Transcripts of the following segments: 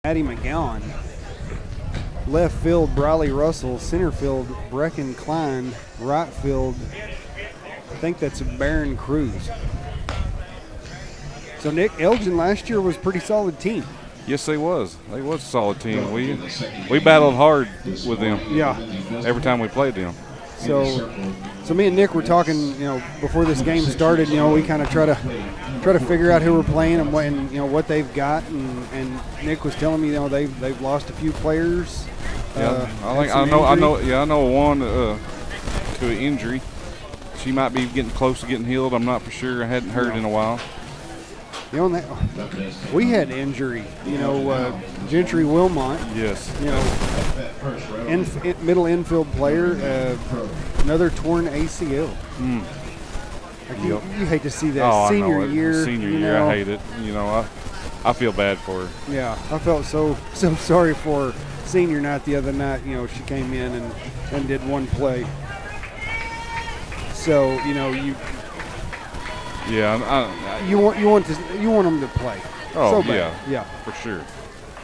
Maddie McGowan. Left field, Briley Russell. Center field, Brecken Klein. Right field, I think that's Baron Cruz. So, Nick, Elgin last year was a pretty solid team. Yes, they was. They was a solid team. We battled hard with them. Yeah. Every time we played them. So me and Nick were talking, before this game started. We kind of try to figure out who we're playing and what they've got. And Nick was telling me, they've lost a few players. Yeah, I know one to an injury. She might be getting close to getting healed. I'm not for sure. I hadn't heard in a while. We had injury. Gentry Wilmot. Yes. Middle infield player. Another torn ACL. You hate to see that senior year. Senior year, I hate it. I feel bad for her. Yeah, I felt so sorry for her. Senior night the other night. She came in and did one play. So you. Yeah, you want them to play. Oh, so bad. Yeah, for sure.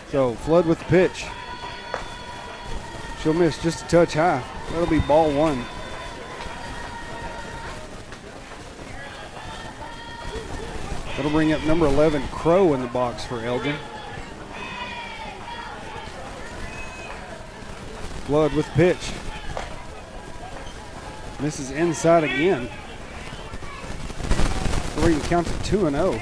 So Flood with the pitch. She'll miss just a touch high. That'll be ball one. That'll bring up number 11, Crow, in the box for Elgin. Flood with the pitch. Misses inside again. We're going to count to 2-0.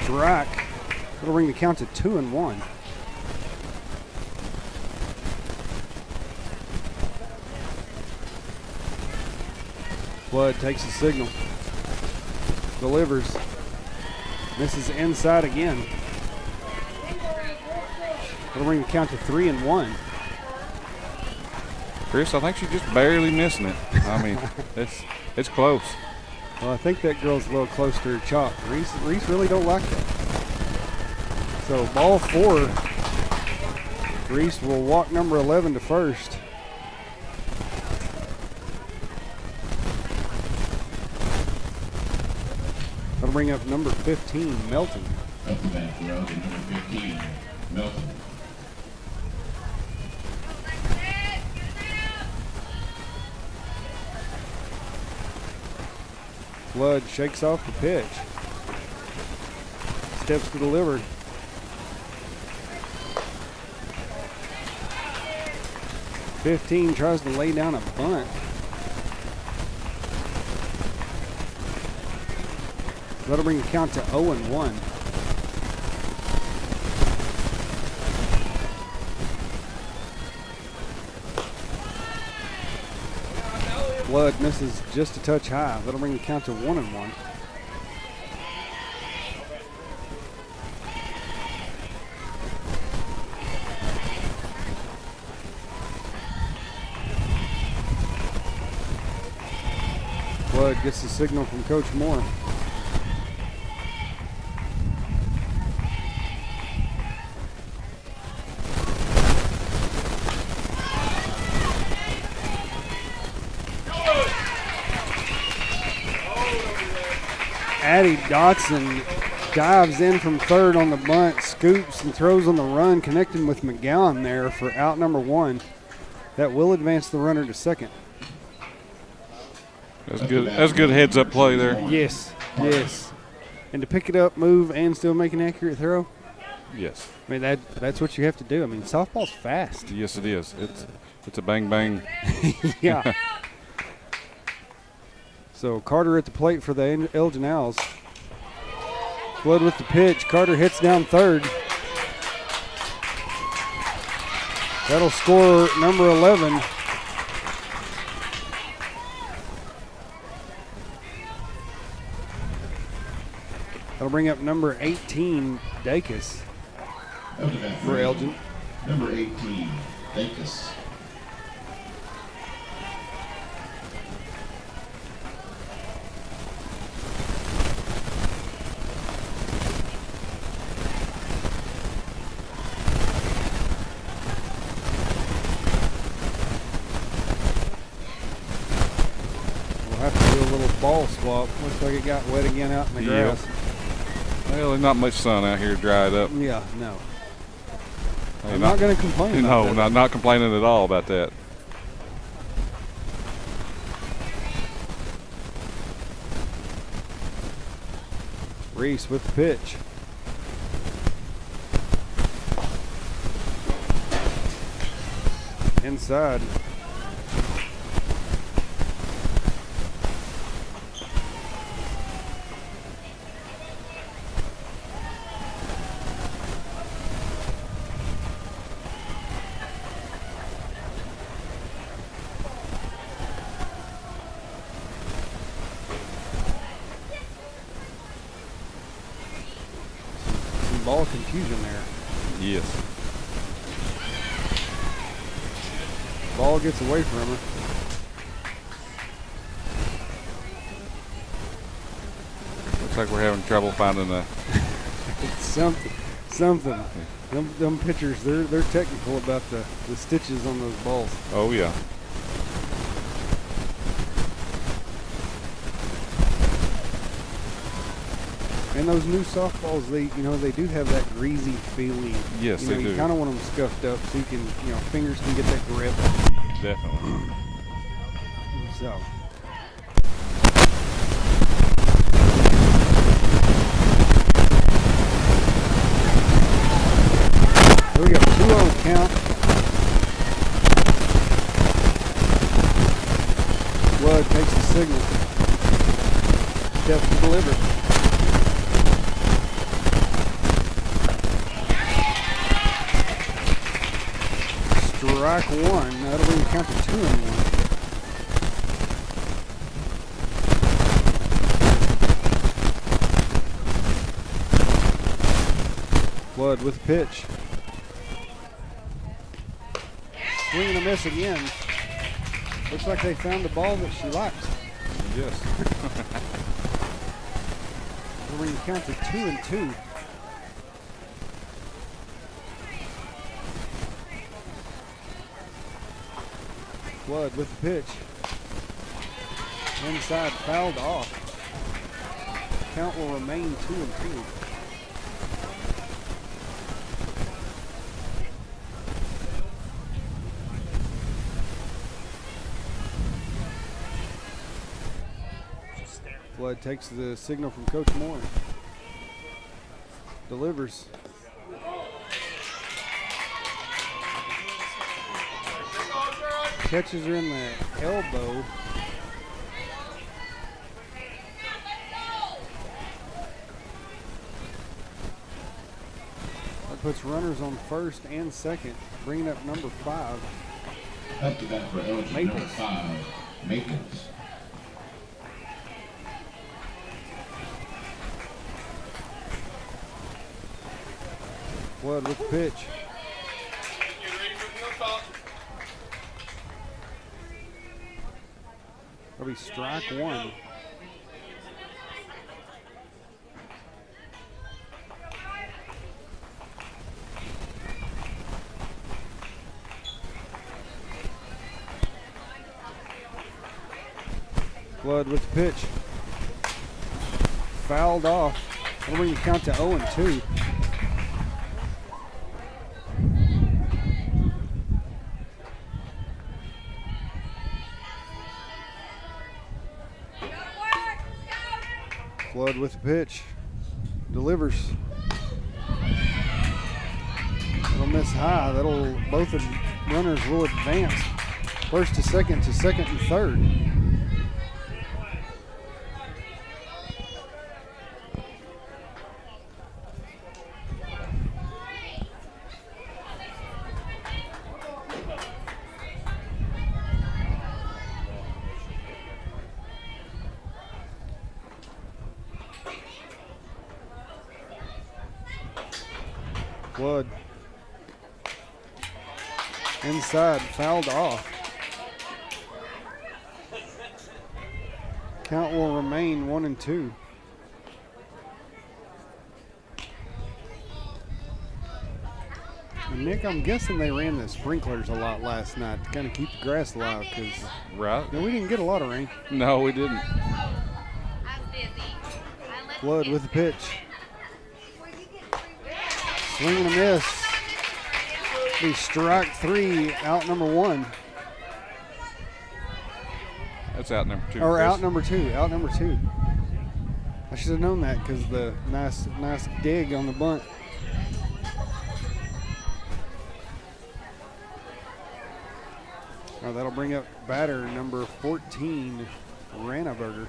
Strike. That'll bring the count to 2-1. Flood takes the signal. Delivers. Misses inside again. That'll bring the count to 3-1. Chris, I think she's just barely missing it. I mean, it's close. Well, I think that girl's a little close to her chop. Reese really don't like that. So ball 4. Reese will walk number 11 to first. That'll bring up number 15, Melton. Up the bat for Elgin, number 15, Melton. Flood shakes off the pitch. Steps to deliver. "15 tries to lay down a bunt. That'll bring the count to 0-1. Flood misses just a touch high. That'll bring the count to 1-1. Flood gets the signal from Coach Moore. Addie Dotson dives in from third on the bunt, scoops and throws on the run, connecting with McGowan there for out number 1. That will advance the runner to second. That's good. That's good heads-up play there. Yes, yes. And to pick it up, move, and still make an accurate throw. Yes. I mean that's what you have to do. I mean, softball's fast. Yes, it is. It's a bang bang. Yeah. So Carter at the plate for the Elgin Owls. Flood with the pitch. Carter hits down third. That'll score number 11. That'll bring up number 18, Dacus, for Elgin. Number 18, Dacus. Do a little ball swap. Looks like it got wet again out in the grass. Well, there's not much sun out here to dry it up. Yeah, no. Hey, I'm not going to complain about that. No, not complaining at all about that. Reese with the pitch. Inside. Some ball confusion there. Yes. Ball gets away from her. Looks like we're having trouble finding a. It's something. Them pitchers, they're technical about the stitches on those balls. Oh yeah. And those new softballs, they do have that greasy feeling. Yes, they do. You kind of want them scuffed up so you can, fingers can get that grip. Definitely. So. Here we go, 2-0 count. Blood takes the signal. Steps to deliver. Strike one. That'll bring the count to 2-1. Blood with pitch. Swing and a miss again. Looks like they found a ball that she likes. Yes. We're going to count to 2-2. Blood with the pitch. Inside, fouled off. Count will remain 2-2. Flood takes the signal from Coach Moore. Delivers. Catches her in the elbow. That puts runners on first and second, bringing up number 5. Up to bat for Elgin, number 5, Makins. Flood with the pitch. That'll be strike one. Flood with the pitch. Fouled off. That'll bring the count to 0-2. Flood with the pitch. Delivers. It'll miss high. Both of runners will advance. First to second and third. Flood. Inside, fouled off. Count will remain 1-2. Nick, I'm guessing they ran the sprinklers a lot last night to kind of keep the grass alive because Right. we didn't get a lot of rain. No, we didn't. Flood with the pitch. Swing and a miss. Be strike 3, out number 1. That's out number 2. Or Chris. out number 2. Out number 2. I should have known that because the nice dig on the bunt. Oh, that'll bring up batter number 14, Ranaberger.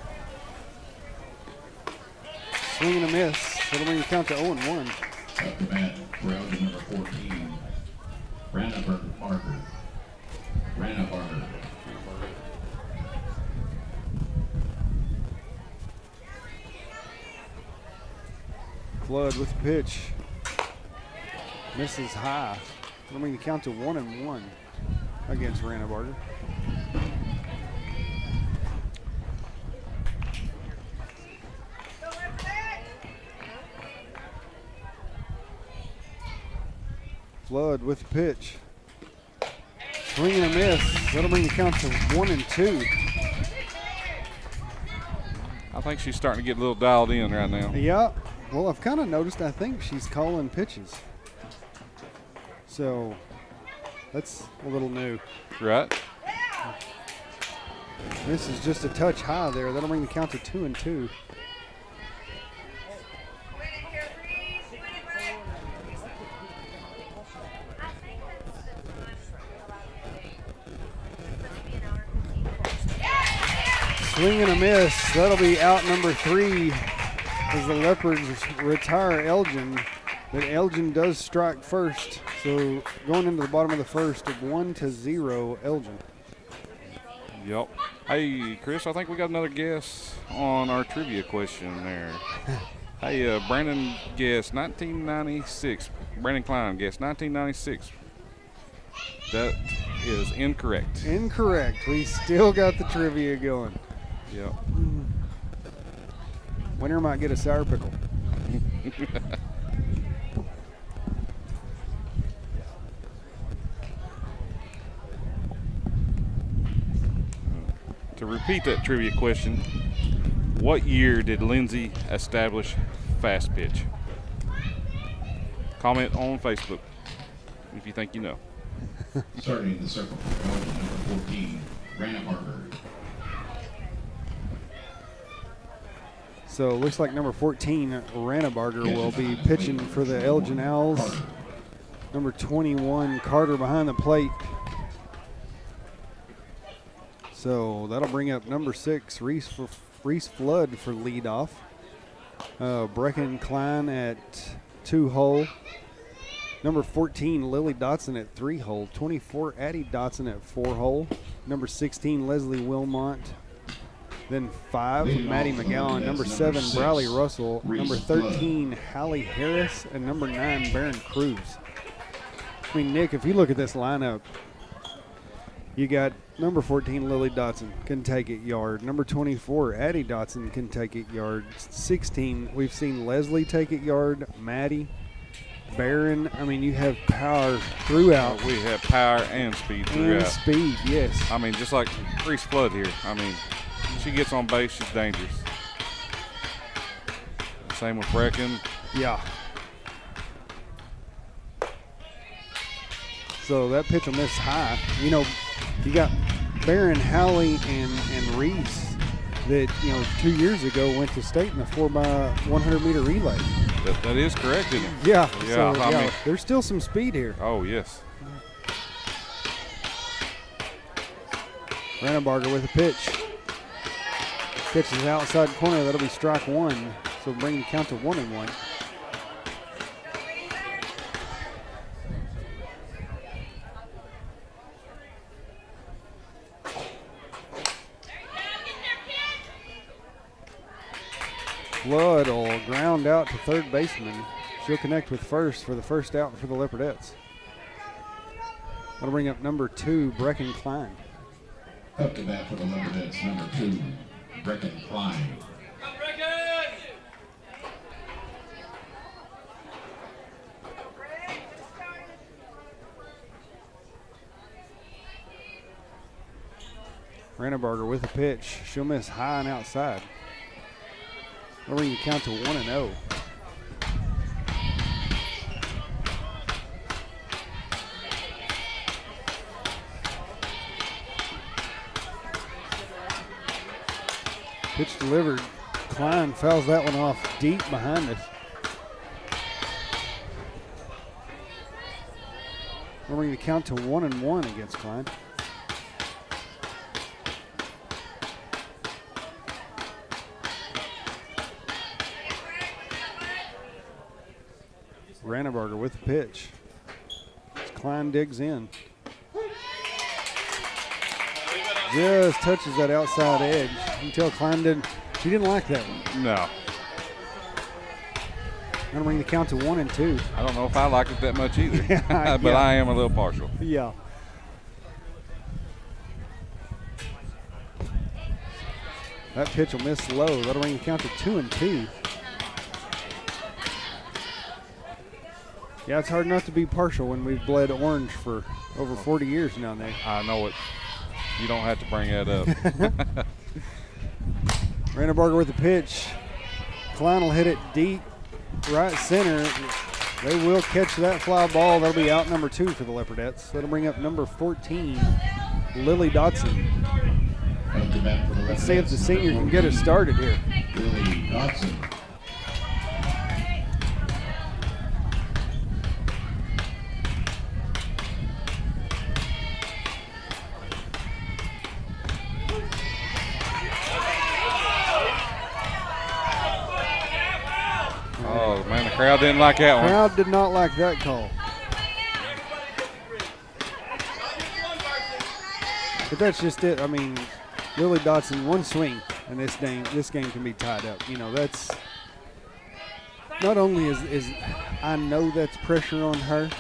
Swing and a miss. That'll bring the count to 0-1. Up to bat for Elgin number 14, Ranaberger. Flood with the pitch. Misses high. That'll bring the count to 1-1 against Ranaberger. Flood with the pitch. Swing and a miss. That'll bring the count to 1-2. I think she's starting to get a little dialed in right now. Yeah. Well, I've kind of noticed, I think she's calling pitches. So that's a little new. Right. This is just a touch high there. That'll bring the count to 2-2. Swing and a miss. That'll be out number 3 as the Leopards retire Elgin. But Elgin does strike first. So going into the bottom of the first of 1-0 Elgin. Yep. Hey, Chris, I think we got another guess on our trivia question there. Hey, Brandon guessed 1996. Brandon Klein guessed 1996. That is incorrect. Incorrect. We still got the trivia going. Yep. Winner might get a sour pickle. To repeat that trivia question, what year did Lindsay establish fast pitch? Comment on Facebook if you think you know. Starting the circle for Elgin number 14, Ranaberger. So it looks like number 14, Ranaberger, will be pitching for the Elgin Owls. Number 21, Carter behind the plate. So that'll bring up number 6, Reese Flood for leadoff. Brecken Klein at 2-hole. Number 14, Lily Dotson at 3-hole. 24, Addie Dotson at 4-hole. Number 16, Leslie Wilmont. Then 5, Maddie McGowan. Number 7, Briley Russell. Number 13, Hallie Harris. And number 9, Barron Cruz. I mean, Nick, if you look at this lineup, you got number 14, Lily Dotson, can take it yard. Number 24, Addie Dotson, can take it yard. 16, we've seen Leslie take it yard. Maddie, Barron. I mean, you have power throughout. We have power and speed throughout. And speed, yes. I mean, just like Reese Flood here. I mean, she gets on base, she's dangerous. Same with Brecken. Yeah. So that pitch will miss high. You know, you got Barron, Howley, and Reese that, 2 years ago went to state in the 4x100 meter relay. That is correct, isn't it? Yeah. Yeah, So, I mean, there's still some speed here. oh, yes. Ranaberger with a pitch. Pitch is outside corner. That'll be strike 1. So bring the count to 1-1. Flood will ground out to third baseman. She'll connect with first for the first out for the Leopardettes. That'll bring up number 2, Brecken Klein. Up to bat for the Leopardettes, number 2, Brecken Klein. Rannebarger with a pitch. She'll miss high and outside. That'll bring the count to 1-0. Pitch delivered. Klein fouls that one off deep behind us. We'll bring the count to 1-1 against Klein. Rannebarger with the pitch. As Klein digs in. Just touches that outside edge. You can tell Klein she didn't like that one. No. Gonna bring the count to 1-2. I don't know if I liked it that much either, Yeah, but I am a little partial. Yeah. That pitch will miss low. That'll bring the count to 2-2. Yeah, it's hard not to be partial when we've bled orange for over 40 years now, Nick. I know it. You don't have to bring that up. Rannebarger with the pitch. Klein will hit it deep, right center. They will catch that fly ball. That'll be out number 2 for the Leopardettes. That'll bring up number 14, Lily Dotson. Let's see if the senior can get us started here. Lily Dotson. Oh, man, the crowd didn't like that one. Crowd did not like that call. But that's just it. I mean, Lily Dotson, one swing, and this game can be tied up. You know, that's not only is I know that's pressure on her,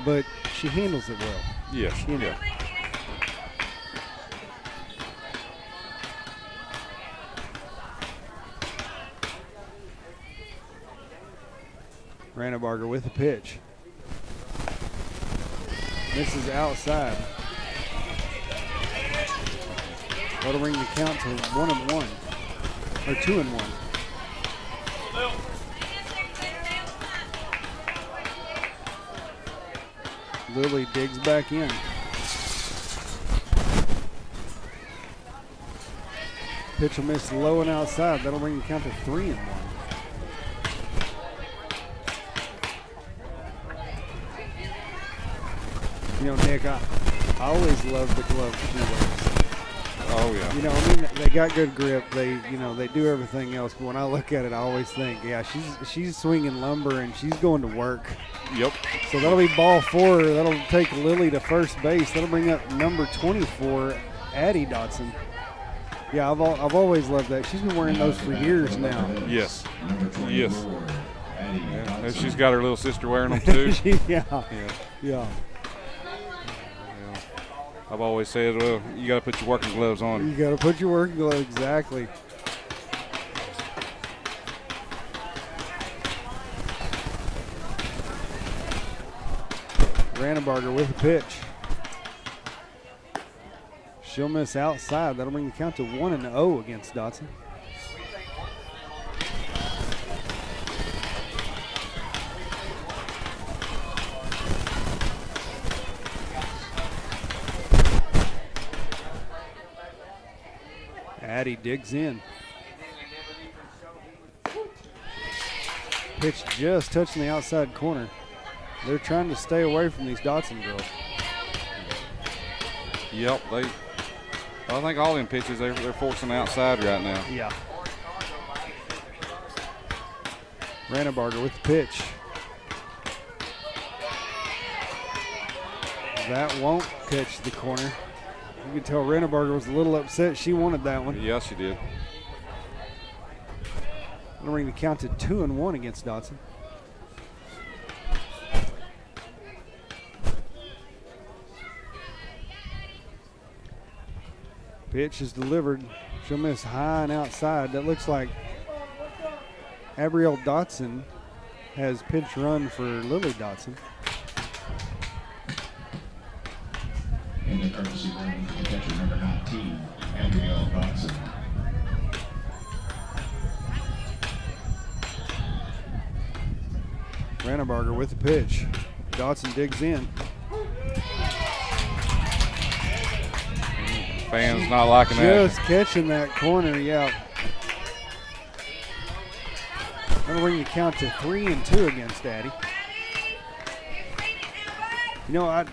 but she handles it well. Yes. You know. Yeah. Rannebarger with the pitch. Misses outside. That'll bring the count to 1-1, or 2-1. Lily digs back in. Pitch will miss low and outside. That'll bring the count to 3-1. You know, Nick, I always love the gloves she wears. Oh, yeah. You know, I mean, they got good grip. They do everything else. But when I look at it, I always think, yeah, she's swinging lumber and she's going to work. Yep. So that'll be ball 4. That'll take Lily to first base. That'll bring up number 24, Addie Dotson. Yeah, I've always loved that. She's been wearing those for years now. Yes. Yes. Yeah. And she's got her little sister wearing them too. Yeah. I've always said, well, you got to put your working gloves on. You got to put your working gloves, exactly. Rannebarger with a pitch. She'll miss outside. That'll bring the count to 1-0 against Dotson. Addie digs in. Pitch just touching the outside corner. They're trying to stay away from these Dotson girls. Yep, I think all them pitches they're forcing outside right now. Yeah. Rannebarger with the pitch. That won't catch the corner. You can tell Rannebarger was a little upset. She wanted that one. Yeah, she did. That'll bring the count to 2-1 against Dotson. Pitch is delivered. She'll miss high and outside. That looks like Abrielle Dotson has pitch run for Lily Dotson. In the courtesy room, the catcher number 19, Gabrielle Dotson. Rannebarger with the pitch. Dotson digs in. Fans not liking that. Just catching that corner, yeah. That'll bring the count to 3-2 against Addy. You know, I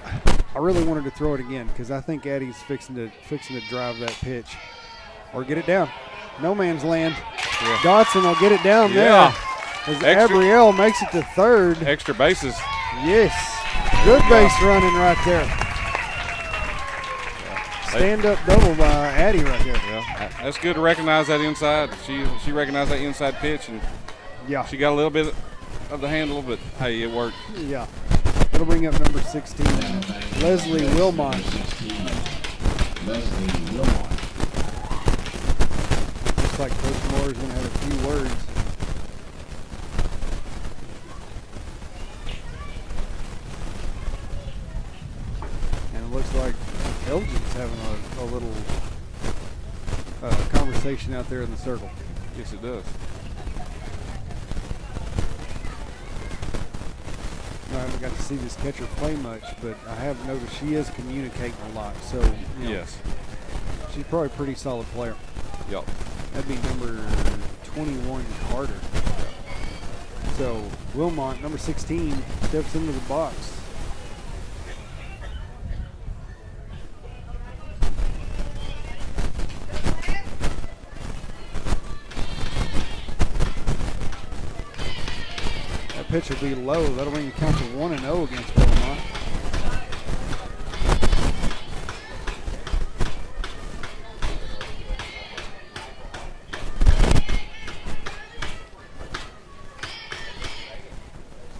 really wanted to throw it again because I think Addy's fixing to drive that pitch or get it down. No man's land. Yeah. Dotson will get it down Yeah. there as Gabrielle makes it to third. Extra bases. Yes, good base running right there. Stand-up double by Addy right there. Yeah, that's good to recognize that inside. She recognized that inside pitch, and Yeah. she got a little bit of the handle, but hey, it worked. Yeah. That'll bring up number 16, Leslie Wilmot. 16, Leslie Wilmot. Looks like Coach Moore's going to have a few words. And it looks like Elgin's having a little conversation out there in the circle. Yes, it does. I haven't got to see this catcher play much, but I have noticed she is communicating a lot. So, you know, Yes. she's probably a pretty solid player. Yup. That'd be number 21, Carter. So, Wilmot, number 16, steps into the box. That pitch will be low. That'll bring the count to 1-0 against Wilmot.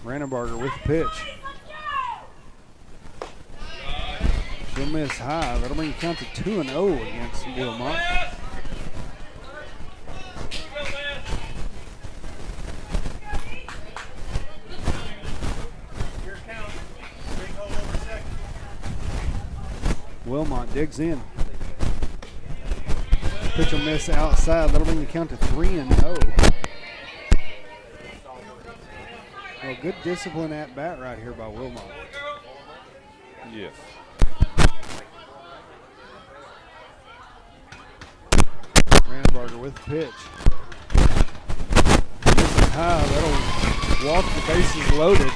Rannebarger with the pitch. She'll miss high. That'll bring the count to 2-0 against Wilmot. Wilmot digs in. Pitch will miss outside. That'll bring the count to 3-0. Well, good discipline at bat right here by Wilmot. Yes. Rannebarger with the pitch. Missing high. That'll walk the bases loaded.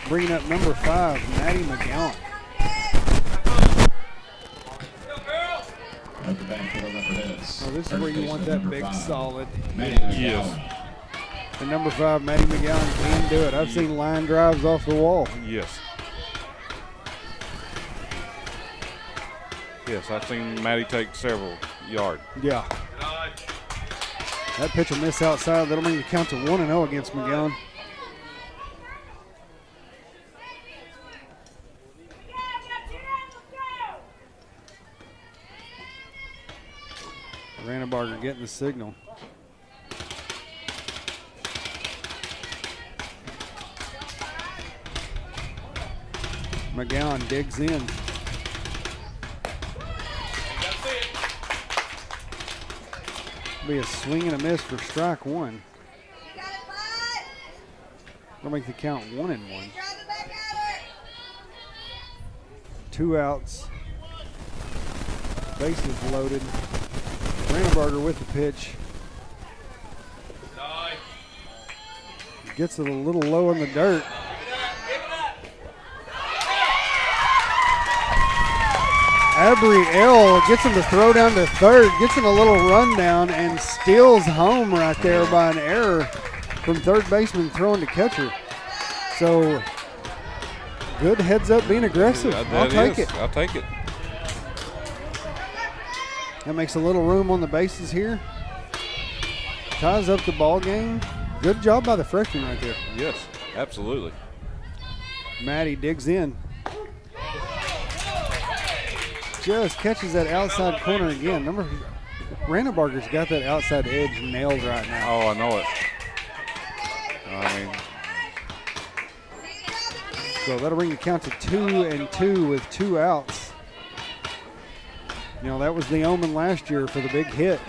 Bringing up number 5, Maddie McGowan. At the back for the Leopards. Oh, this is where you want that Number big 5, solid. Maddie McGowan. Yes. And number 5, Maddie McGowan can do it. I've seen line drives off the wall. Yes. Yes, I've seen Maddie take several yard. Yeah. That pitch will miss outside. That'll bring the count to 1-0 against McGowan. Rannebarger getting the signal. McGowan digs in. Be a swing and a miss for strike one. That'll make the count 1-1. 2 outs. Bases loaded. Rannebarger with the pitch. Gets it a little low in the dirt. Gabrielle gets him to throw down to third, gets him a little rundown, and steals home right there by an error from third baseman throwing to catcher. So, good heads up being aggressive. I'll take it. I'll take it. That makes a little room on the bases here. Ties up the ball game. Good job by the freshman right there. Yes, absolutely. Maddie digs in. Just catches that outside corner again. Rannebarger's got that outside edge nailed right now. Oh, I know it. I mean, So that'll bring the count to 2-2 with 2 outs. You know, that was the omen last year for the big hit.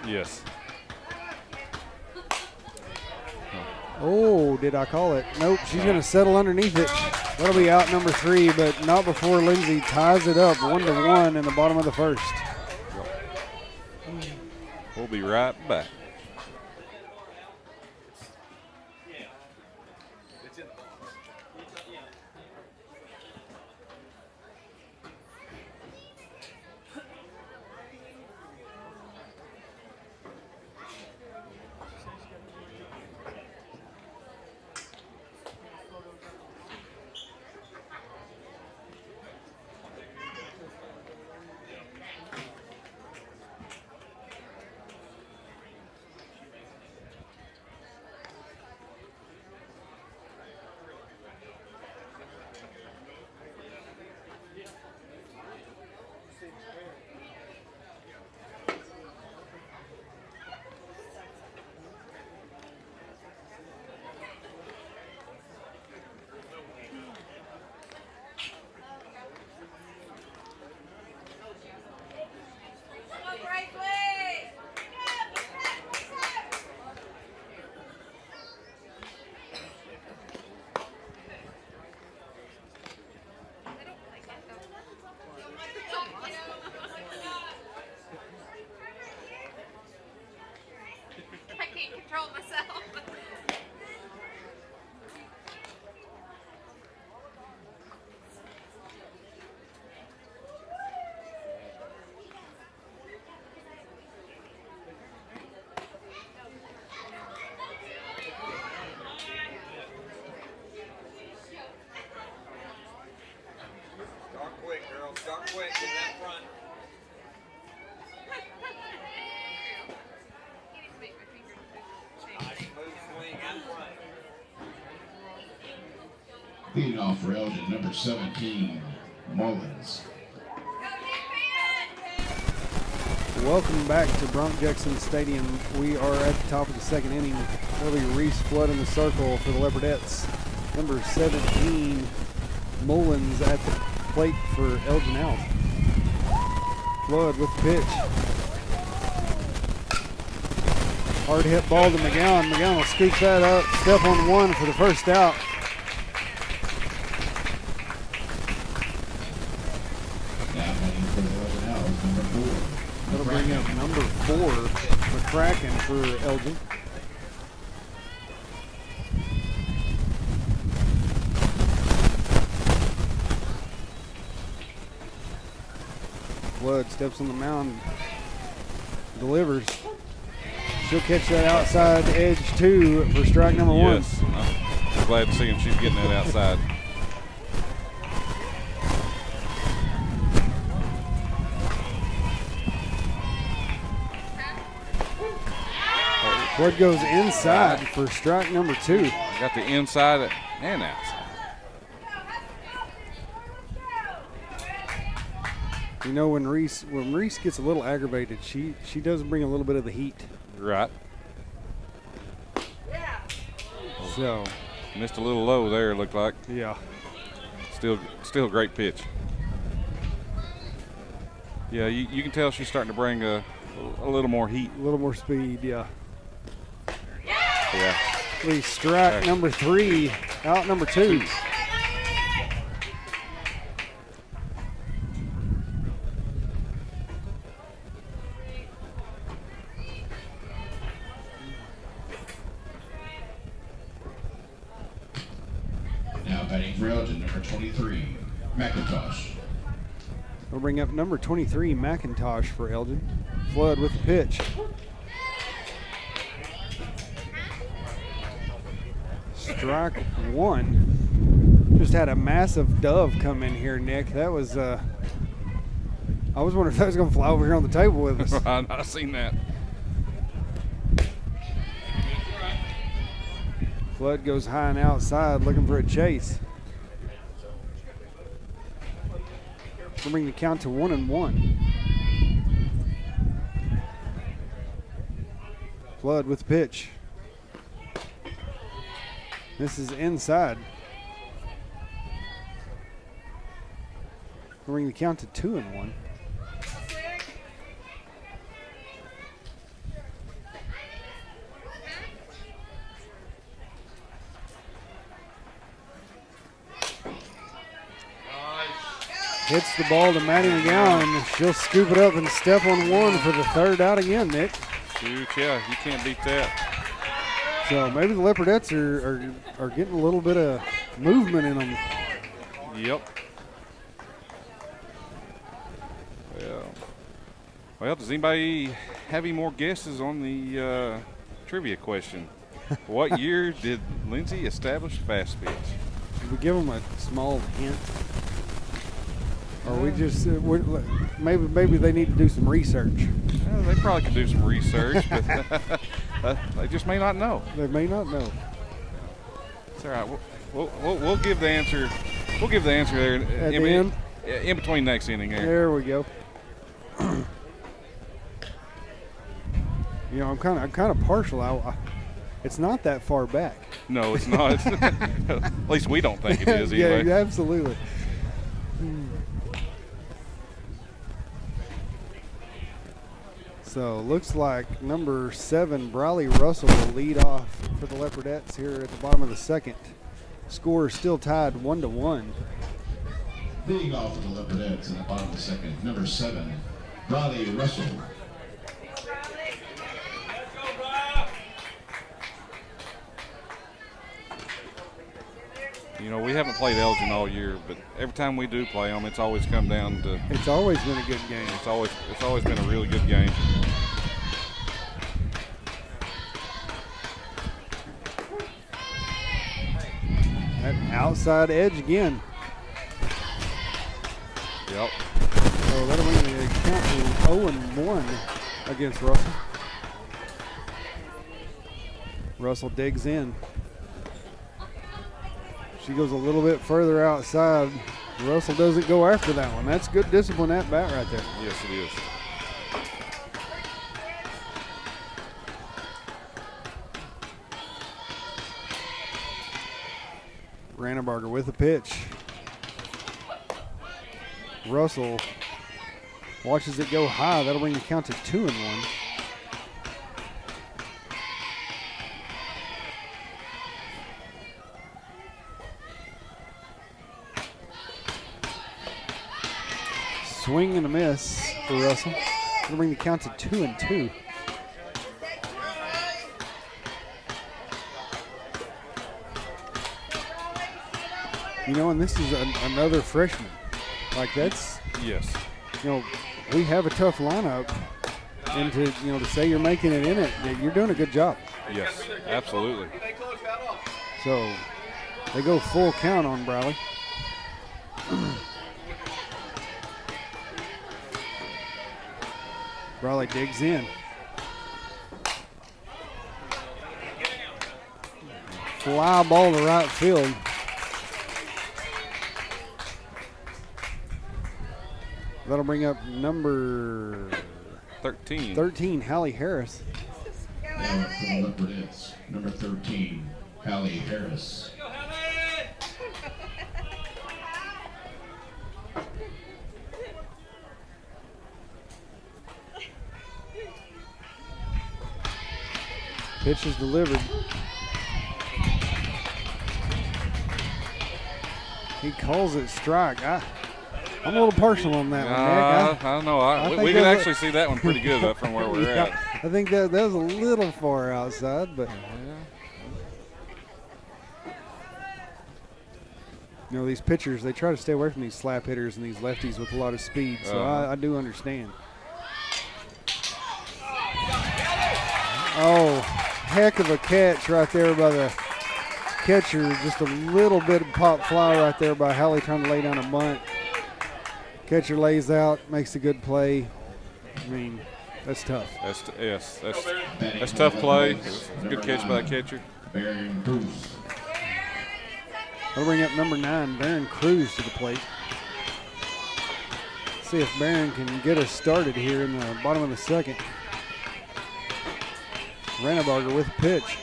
Yes. Oh, did I call it? Nope, she's going to settle underneath it. That'll be out number 3, but not before Lindsay ties it up 1-1 in the bottom of the first. We'll be right back. Leading off for Elgin, number 17, Mullins. Welcome back to Bronk Jackson Stadium. We are at the top of the second inning. That'll be Reese Flood in the circle for the Leopardettes. Number 17, Mullins at the plate for Elgin out. Flood with the pitch. Hard hit ball to McGowan. McGowan will scoop that up. Step on one for the first out. Now heading for the Elgin out is number 4. That'll bring up number 4 for Kraken for Elgin. Flood steps on the mound, delivers. She'll catch that outside edge too for strike number 1. Yes, I'm glad to see him. She's getting that outside. Flood goes inside for strike number 2. Got the inside and outside. You know, when Reese gets a little aggravated, she does bring a little bit of the heat. Right. So Missed a little low there, it looked like. yeah. Still a great pitch. Yeah, you can tell she's starting to bring a little more heat. A little more speed, yeah. Yeah. We strike number 3, out number 2. Now batting for Elgin, number 23, McIntosh. We'll bring up number 23, McIntosh for Elgin. Flood with the pitch. Strike 1. Just had a massive dove come in here, Nick. That was, I was wondering if that was going to fly over here on the table with us. I've seen that. Flood goes high and outside looking for a chase. We'll bring the count to 1-1. Flood with the pitch. This is inside. We'll bring the count to 2-1. hits the ball to Maddie McGowan, and she'll scoop it up and step on one for the third out again, Nick. Shoot, yeah, you can't beat that. So maybe the Leopardettes are getting a little bit of movement in them. Yep. Well, does anybody have any more guesses on the trivia question? What year did Lindsay establish fast pitch? Should we give them a small hint? Or we just maybe they need to do some research. They probably could do some research, but they just may not know. They may not know. It's all right. We'll give the answer. We'll give the answer there At the end? In between next inning here. There we go. You know, I'm kind of partial. It's not that far back. No, it's not. At least we don't think it is. Anyway. Yeah, absolutely. So looks like number 7, Briley Russell, will lead off for the Leopardettes here at the bottom of the second. Score is still tied 1-1. Leading off for the Leopardettes in the bottom of the second, number 7, Riley Russell. You know, we haven't played Elgin all year, but every time we do play them, it's always come down to. It's always been a good game. It's always been a really good game. That outside edge again. Yep. So that'll bring the count to 0-1 against Russell. Russell digs in. She goes a little bit further outside. Russell doesn't go after that one. That's good discipline at bat right there. Yes, it is. Rannebarger with the pitch. Russell watches it go high. That'll bring the count to 2-1. Swing and a miss for Russell. That'll bring the count to 2-2. You know, and this is another freshman. Like that's, Yes. you know, we have a tough lineup, and to say you're making it in it, you're doing a good job. Yes, absolutely. So they go full count on Briley. Briley digs in. Fly ball to right field. That'll bring up number 13, Hallie Harris. Now for the Leopardettes, number 13, Hallie Harris. Pitch is delivered. He calls it strike. I'm a little partial on that one, Nick. I don't know. We can actually see that one pretty good up from where we're Yeah, at. I think that was a little far outside, but these pitchers, they try to stay away from these slap hitters and these lefties with a lot of speed, so I do understand. Oh, heck of a catch right there by the catcher. Just a little bit of pop fly right there by Hallie trying to lay down a bunt. Catcher lays out, makes a good play. I mean, that's tough. That's tough play. It's a good catch by the catcher. Baron Cruz. That'll bring up number 9, Baron Cruz, to the plate. See if Baron can get us started here in the bottom of the second. Rannebarger with a pitch.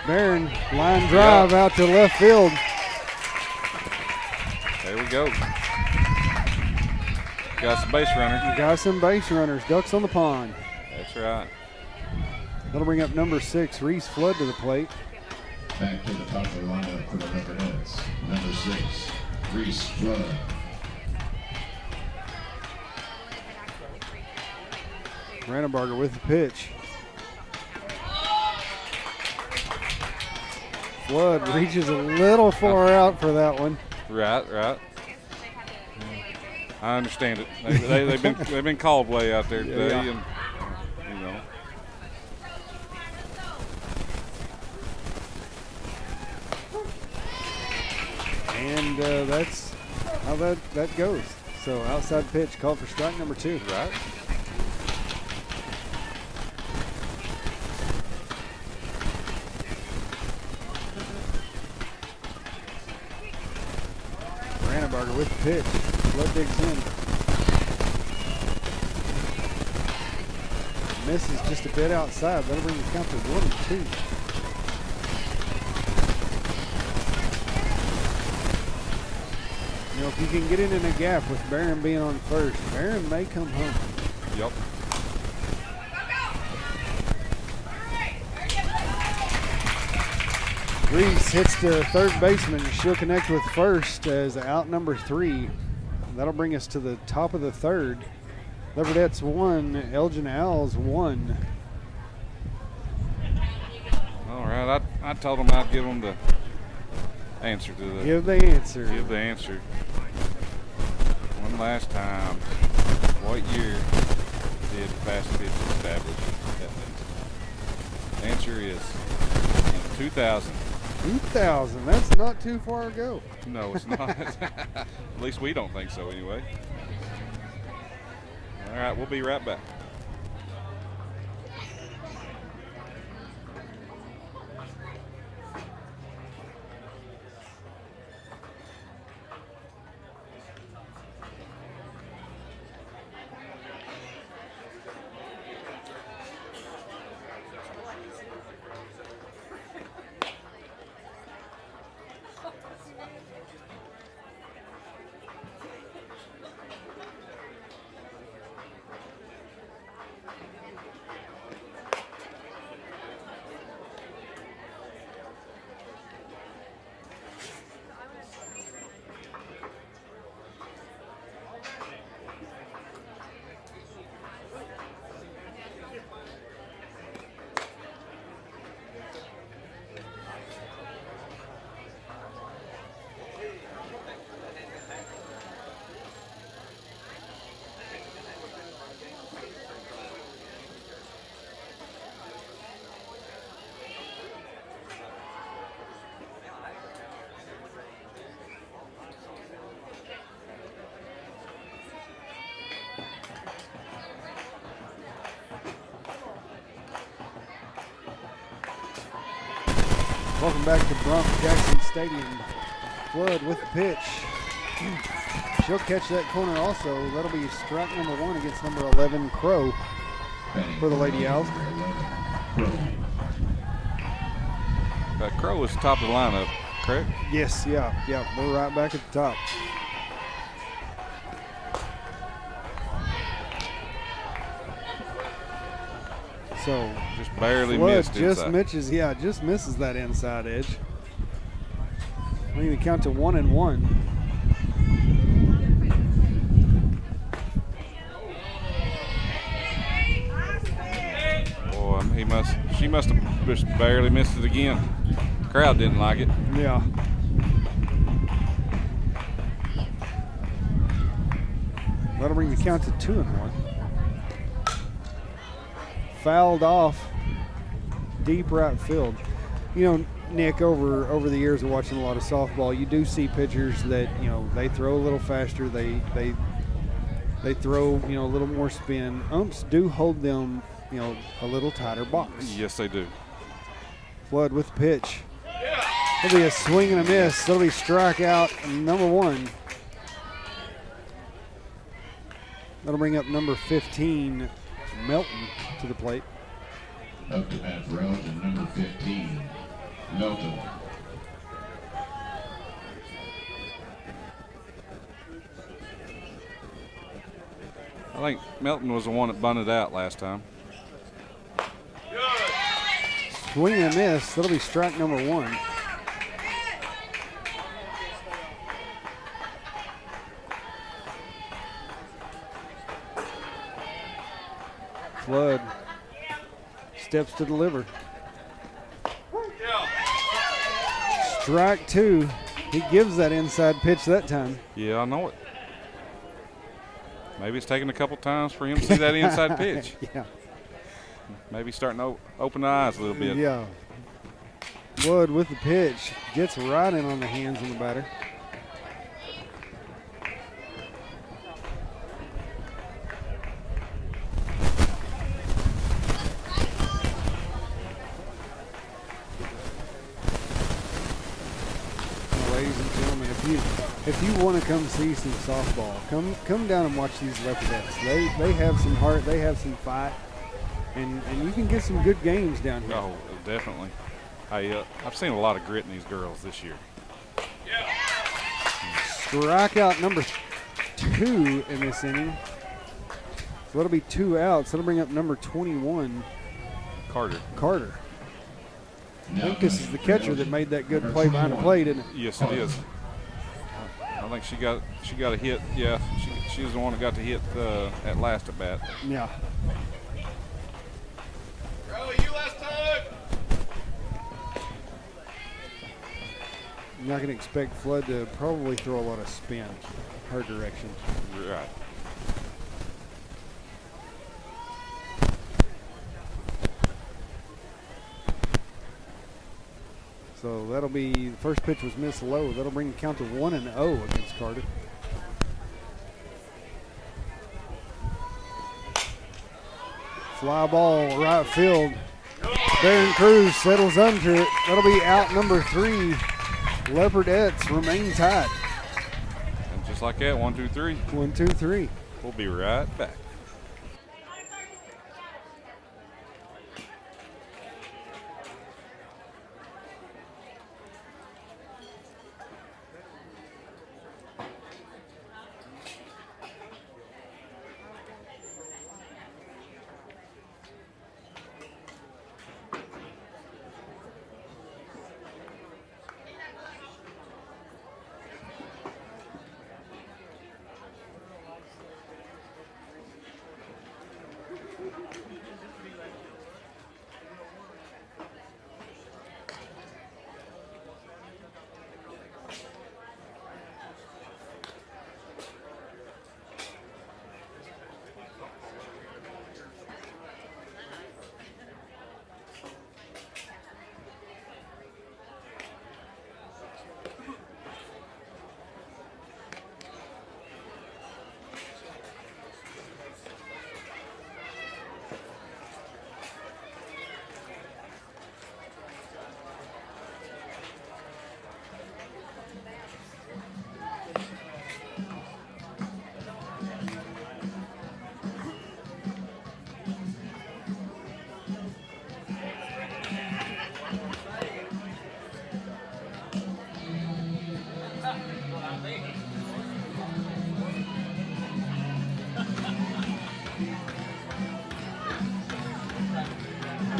Baron, line drive out to left field. There we go. Got some base runner. Got some base runners. Ducks on the pond. That's right. That'll bring up number 6, Reese Flood, to the plate. Back to the top of the lineup for the Leopardettes, number 6, Reese Flood. Rannebarger with the pitch. Flood reaches a little far out for that one. Right. I understand it. They've been called way out there today, Yeah. and you know. And that's how that goes. So outside pitch called for strike number 2. Right. Rannebarger with the pitch. Flood digs in. Misses just a bit outside. That'll bring the count to 1-2. You know, if you can get it in a gap with Barron being on first, Barron may come home. Yep. Reese hits the third baseman. She'll connect with first as out number 3. That'll bring us to the top of the third. Leverdettes 1, Elgin Owls 1. All right. I told them I'd give them the answer to the. Give the answer. Give the answer. One last time. What year did fast pitch establish that thing? The answer is 2000. 2000. That's not too far ago. No, it's not. At least we don't think so anyway. All right, we'll be right back. Welcome back to Bronco-Jackson Stadium. Flood with the pitch. She'll catch that corner also. That'll be strike number 1 against number 11, Crow, for the Lady Owls. Crow was top of the lineup, correct? Yes, yeah. We're right back at the top. So Just barely Flood missed just inside. misses that inside edge. Bringing the count to 1-1. Boy, she must have just barely missed it again. Crowd didn't like it. Yeah. That'll bring the count to 2-1. Fouled off deep right field. You know, Nick, over the years of watching a lot of softball, you do see pitchers that, you know, they throw a little faster, they throw, you know, a little more spin. Umps do hold them, you know, a little tighter box. Yes, they do. Flood with the pitch. It'll be a swing and a miss. That'll be strikeout number 1. That'll bring up number 15, Melton, to the plate. Up to bat for Elgin, number 15, Melton. I think Melton was the one that bunted out last time. Swing and a miss. That'll be strike number 1. Flood steps to deliver. Strike two. He gives that inside pitch that time. Yeah, I know it. Maybe it's taking a couple times for him to see that inside pitch. Yeah. Maybe starting to open the eyes a little bit. Yeah. Flood with the pitch. Gets right in on the hands of the batter. Ladies and gentlemen, if you want to come see some softball, come down and watch these Leopardettes. They have some heart, they have some fight, and you can get some good games down here. Oh, definitely. I've seen a lot of grit in these girls this year. Strikeout number 2 in this inning. So that'll be 2 outs. That'll bring up number 21, Carter. I think this is the catcher that made that good play behind the plate, isn't it? Yes, it is. I think she got a hit. Yeah, she was the one that got the hit at last at bat. Yeah. You're not going to expect Flood to probably throw a lot of spin her direction. Right. So that'll be, the first pitch was missed low. That'll bring the count to 1-0 against Carter. Fly ball, right field. Darren Cruz settles under it. That'll be out number 3. Leopardettes remain tied. And just like that, 1, 2, 3. 1, 2, 3. We'll be right back.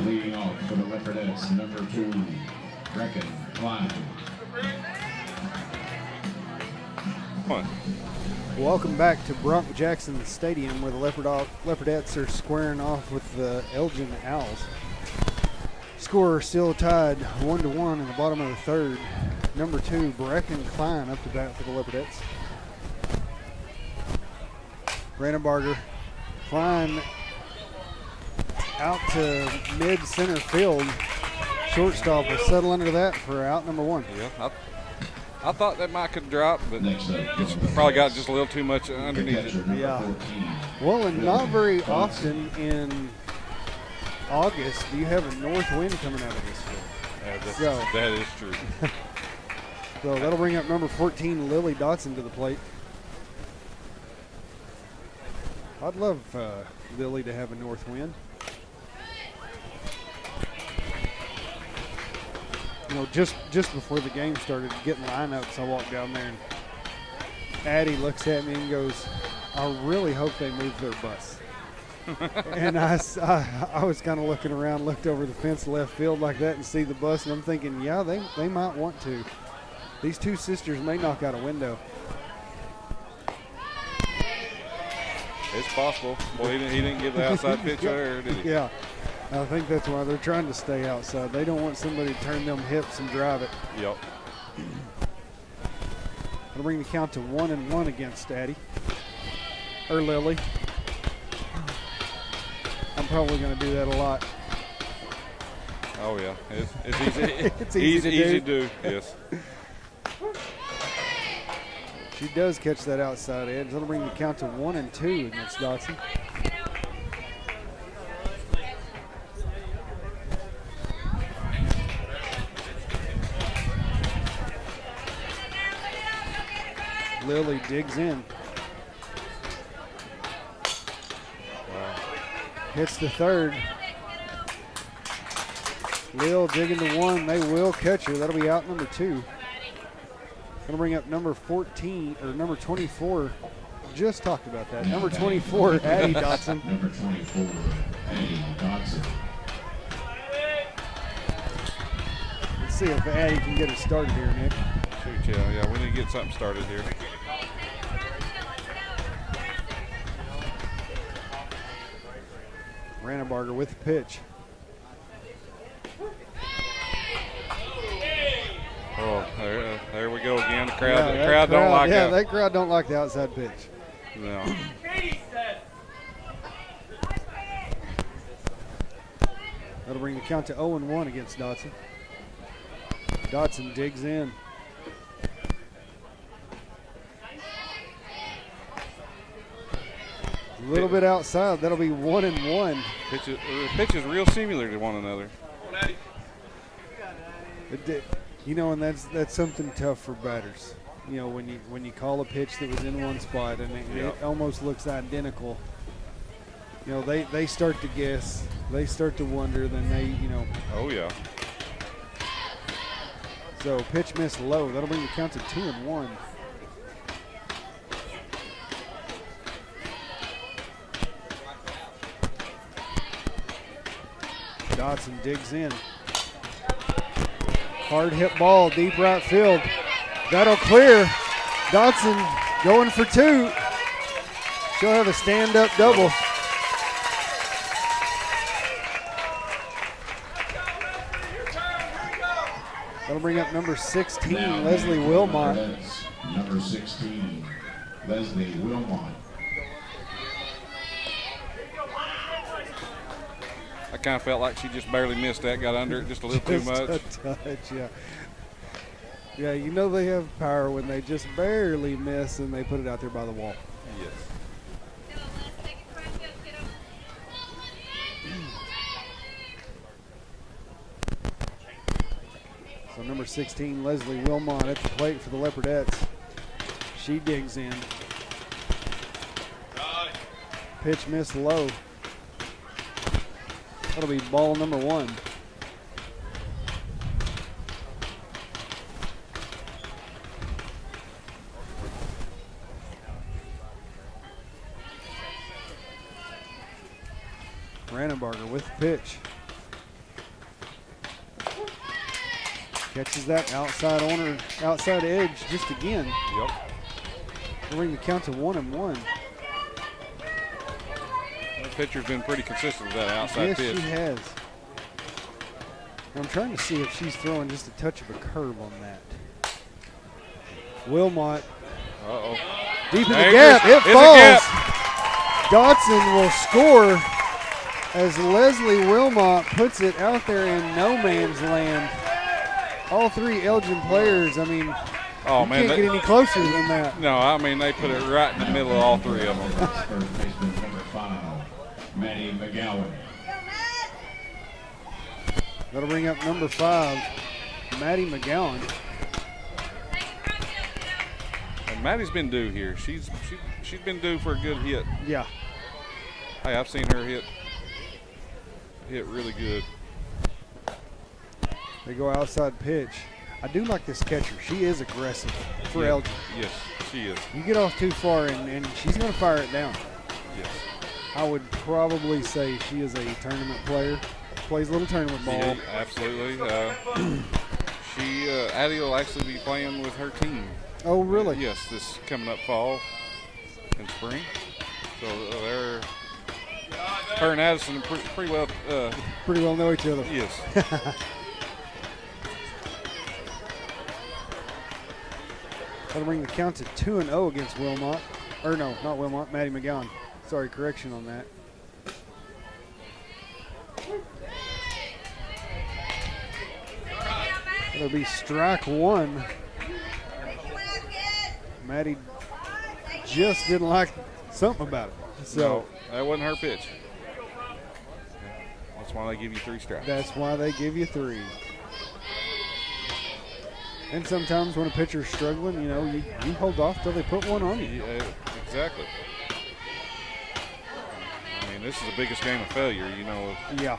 Leading off for the Leopardettes, number 2, Brecken Klein. Welcome back to Bronk Jackson Stadium, where the Leopardettes are squaring off with the Elgin Owls. Score still tied 1-1 in the bottom of the third. Number 2, Brecken Klein up to bat for the Leopardettes. Brandon Barger. Klein out to mid-center field. Shortstop will settle under that for out number 1. Yeah, I thought that might could drop, but it's probably got just a little too much underneath it. Yeah. Well, and not very often in August do you have a north wind coming out of this field. That is true. So that'll bring up number 14, Lily Dotson, to the plate. I'd love Lily to have a north wind. You know, just before the game started, getting lineups, I walked down there and Addie looks at me and goes, I really hope they move their bus. And I was kind of looking around, looked over the fence left field like that and see the bus, and I'm thinking, yeah, they might want to. These two sisters may knock out a window. It's possible. Boy, he didn't get the outside pitch there, did he? Yeah. I think that's why they're trying to stay outside. They don't want somebody to turn them hips and drive it. Yep. It'll bring the count to 1-1 against Addie. Or Lily. I'm probably going to do that a lot. Oh, yeah. It's easy. It's easy to do. do. Yes. She does catch that outside edge. That'll bring the count to 1-2 against Dotson. Lily digs in. Wow. Hits the third. Lil digging to 1. They will catch her. That'll be out number 2. Gonna bring up number 14 or number 24. Just talked about that. Number 24, Addie Dotson. Number 24, Addie Dotson. Let's see if Addie can get it started here, Nick. Shoot, yeah, we need to get something started here. Rannebarger with the pitch. Oh, there we go again. The crowd don't like yeah, that. that crowd don't like the outside pitch. No. That'll bring the count to 0-1 against Dotson. Dotson digs in. A little bit outside. That'll be 1-1. Pitches real similar to one another. You know, and that's something tough for batters. You know, when you call a pitch that was in one spot and it almost looks identical. You know, they start to guess, they start to wonder, then they, you know. Oh yeah. So pitch miss low. That'll bring the count to 2-1. Dotson digs in. Hard hit ball, deep right field. That'll clear. Dotson going for 2. She'll have a stand-up double. That'll bring up number 16, Now, Leslie Wilmot. Reds, number 16, Leslie Wilmot. I kind of felt like she just barely missed that, got under it just a little too much. Just a touch, yeah. Yeah, you know they have power when they just barely miss and they put it out there by the wall. Yes. So number 16, Leslie Wilmot at the plate for the Leopardettes. She digs in. Pitch miss low. That'll be ball number 1. Rannebarger with the pitch. Catches that outside edge just again. Yep. We'll bring the count to 1-1. That pitcher's been pretty consistent with that outside pitch. Yes, she has. I'm trying to see if she's throwing just a touch of a curve on that. Wilmot. Uh-oh. Deep in the gap. It falls. Dotson will score as Leslie Wilmot puts it out there in no man's land. All 3 Elgin players, I mean, oh, man, can't get any closer than that. No, I mean, they put it right in the middle of all 3 of them. First baseman number 5, Maddie McGowan. That'll bring up number 5, Maddie McGowan. And Maddie's been due here. She's been due for a good hit. Yeah. Hey, I've seen her hit really good. They go outside pitch. I do like this catcher. She is aggressive for Elgin. Yes, she is. You get off too far and she's going to fire it down. Yes. I would probably say she is a tournament player. Plays a little tournament ball. Yeah, absolutely. Addie will actually be playing with her team. Oh, really? Yes, this coming up fall and spring. So her and Addison are pretty well. Pretty well know each other. Yes. That'll bring the count to 2-0 against Wilmot. Or no, not Wilmot, Maddie McGowan. Sorry, correction on that. That'll be strike one. Maddie just didn't like something about it. So No, that wasn't her pitch. That's why they give you 3 strikes. that's why they give you 3. And sometimes when a pitcher's struggling, you hold off till they put one on you. Yeah, exactly. I mean, this is the biggest game of failure, Yeah.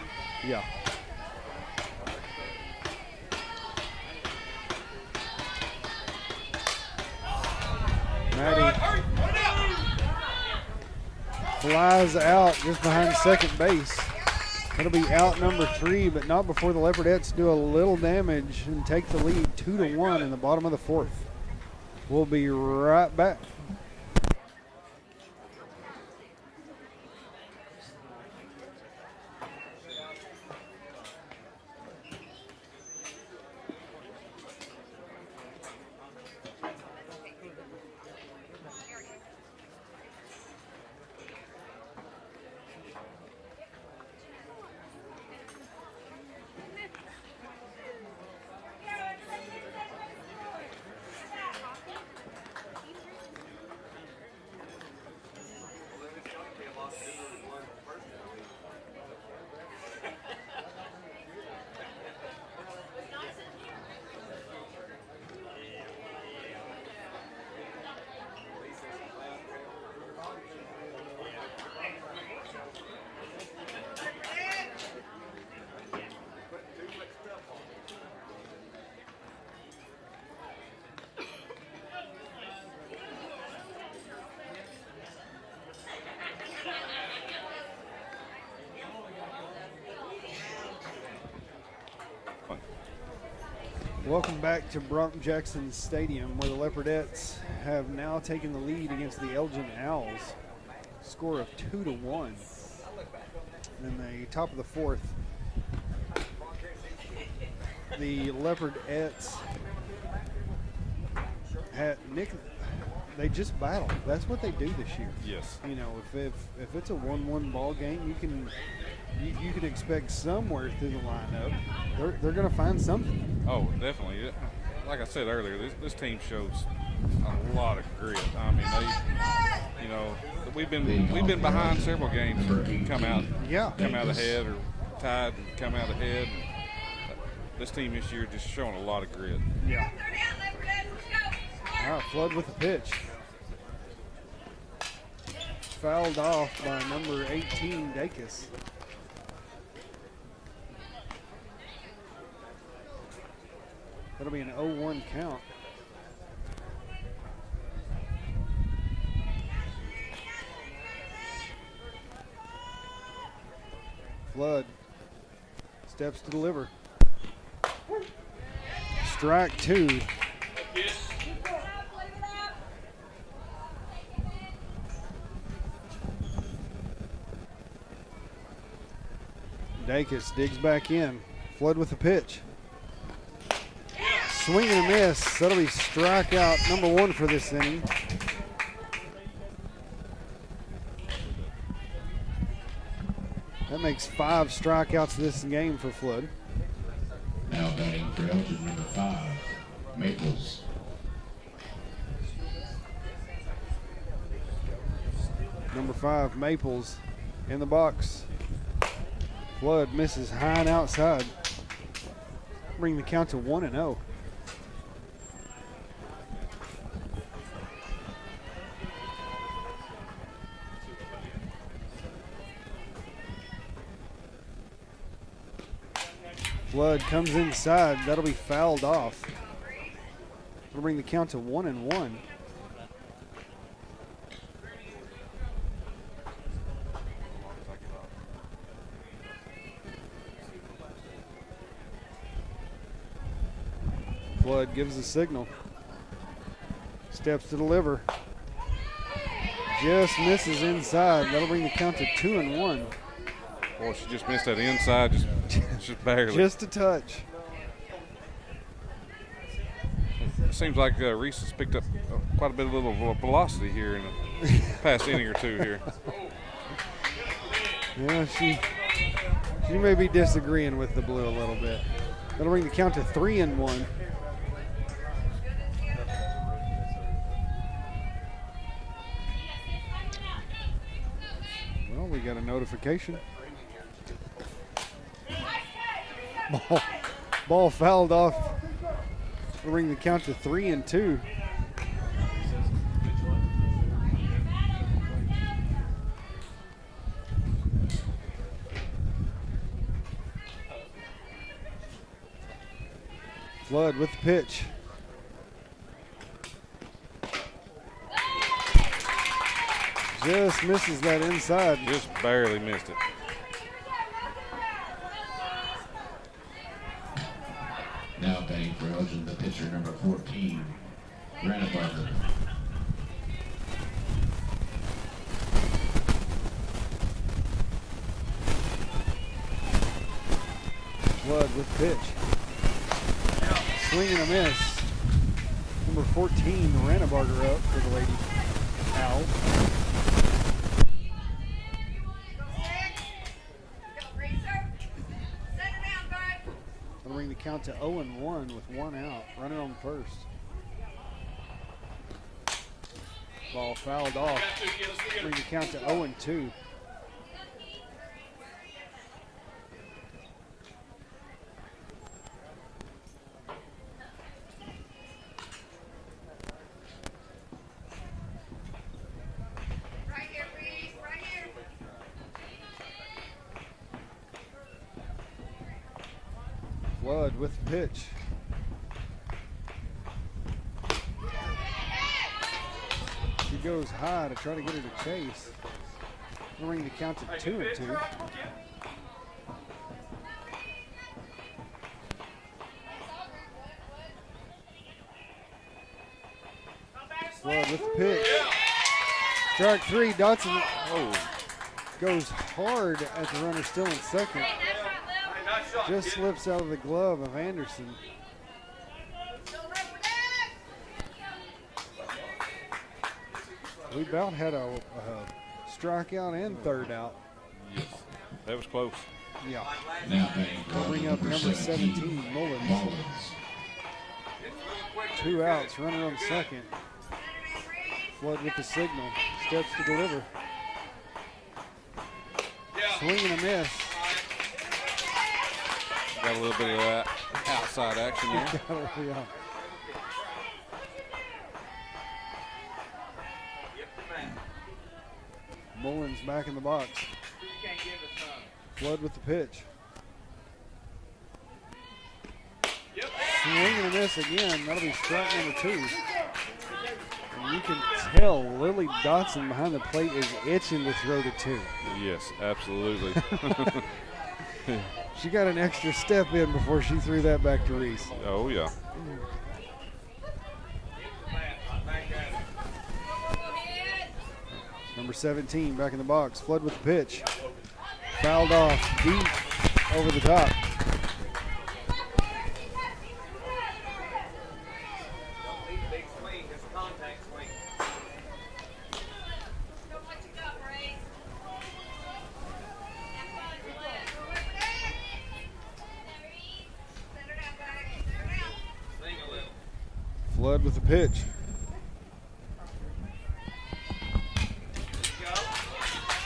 Maddie flies out just behind second base. That'll be out number 3, but not before the Leopardettes do a little damage and take the lead 2-1 in the bottom of the 4th. We'll be right back. Welcome back to Bronk Jackson Stadium, where the Leopardettes have now taken the lead against the Elgin Owls. Score of 2-1. In the top of the 4th, the Leopardettes had Nick. They just battle. That's what they do this year. Yes. If it's a 1-1 ball game, you can expect somewhere through the lineup they're going to find something. Oh, definitely. Like I said earlier, this team shows a lot of grit. I mean, we've been behind several games and come out ahead or tied and come out ahead. This team this year just showing a lot of grit. Yeah. All right, Flood with the pitch. Fouled off by number 18, Dacus. That'll be an 0-1 count. Flood steps to deliver. Strike 2. Dacus digs back in. Flood with the pitch. Swing and a miss. That'll be strikeout number 1 for this inning. That makes 5 strikeouts this game for Flood. Now batting for Elgin, number 5, Maples. Number 5, Maples in the box. Flood misses high and outside. Bring the count to 1-0. Flood comes inside. That'll be fouled off. That'll bring the count to 1-1. Flood gives the signal. Steps to deliver. Just misses inside. That'll bring the count to 2-1. Boy, she just missed that inside, just barely. Just a touch. It seems like Reese has picked up quite a bit of little velocity here in the past inning or two here. Yeah, she may be disagreeing with the blue a little bit. That'll bring the count to 3-1. Well, we got a notification. Ball fouled off. That'll bring the count to 3-2. Flood with the pitch. Just misses that inside. Just barely missed it. Now batting for Elgin, the pitcher, number 14, Ranabarger. Flood with pitch. Swing and a miss. Number 14, Ranabarger up for the Lady Owls. That'll bring the count to 0-1 with 1 out. Runner on first. Ball fouled off. Bring the count to 0-2. Flood with the pitch. She goes high to try to get her to chase. We'll bring the count to 2-2. Flood with the pitch. Strike 3. Dotson goes hard at the runner still in second. Just slips out of the glove of Anderson. We about had a strikeout and third out. Yes, that was close. Yeah. Now batting for We'll bring Elgin, up number number 17, 17, Mullins. Mullins. 2 outs, runner on second. Flood with the signal. Steps to deliver. Swing and a miss. Got a little bit of that outside action there. Yeah. Mullins back in the box. Flood with the pitch. Swing and a miss again. That'll be strike number 2. And you can tell Lily Dotson behind the plate is itching to throw to 2. Yes, absolutely. She got an extra step in before she threw that back to Reese. Oh, yeah. Number 17 back in the box. Flood with the pitch. Fouled off deep over the top. Flood with the pitch.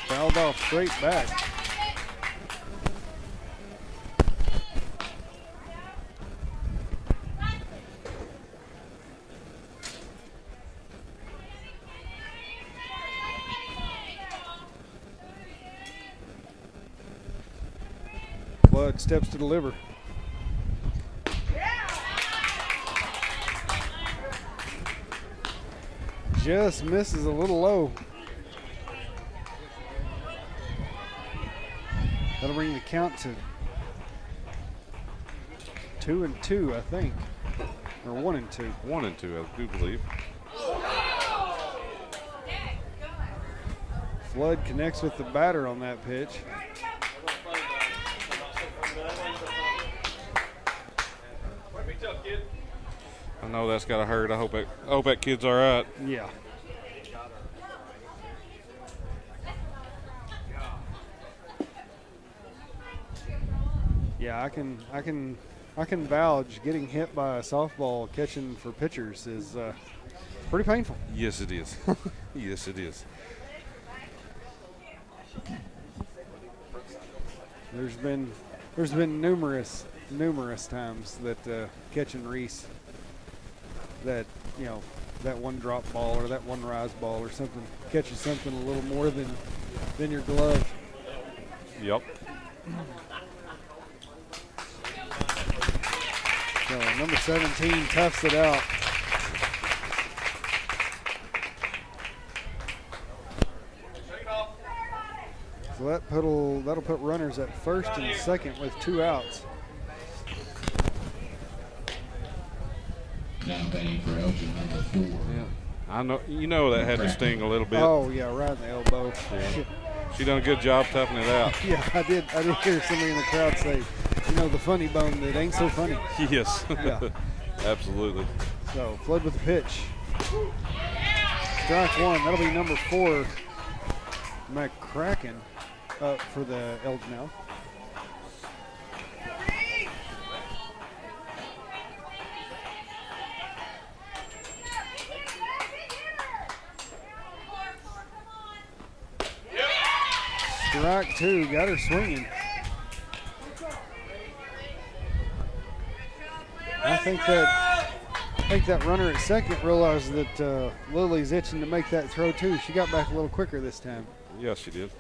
Fouled off straight back. Flood steps to deliver. Just misses a little low. That'll bring the count to 2-2, I think, or 1-2. 1-2, I do believe. Flood connects with the batter on that pitch. I know that's got to hurt. I hope that kid's all right. Yeah. Yeah, I can vouch getting hit by a softball catching for pitchers is pretty painful. Yes, it is. Yes, it is. There's been numerous times that catching Reese, that that one drop ball or that one rise ball or something catches something a little more than your glove. Yep. So number 17 toughs it out. So that'll put runners at first and second with 2 outs. Now batting for Elgin, number 4. Yeah. I know that had to sting a little bit. Oh yeah, right in the elbow. Yeah. She done a good job toughing it out. Yeah, I did hear somebody in the crowd say, the funny bone that ain't so funny. Yes. Yeah. Absolutely. So Flood with the pitch. Strike 1. That'll be number 4. McCracken up for the Elgin now. Strike 2, got her swinging. I think that runner at second realized that Lily's itching to make that throw too. She got back a little quicker this time. Yes, she did.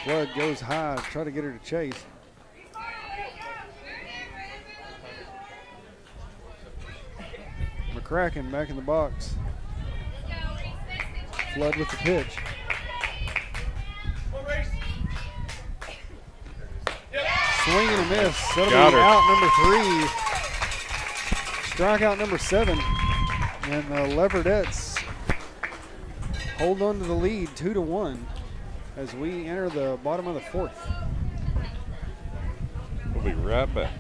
Flood goes high to try to get her to chase. McCracken back in the box. Flood with the pitch. Swing and a miss. That'll Got be her. out number 3. Strikeout number 7. And the Leopardettes hold on to the lead 2-1 as we enter the bottom of the 4th. We'll be right back.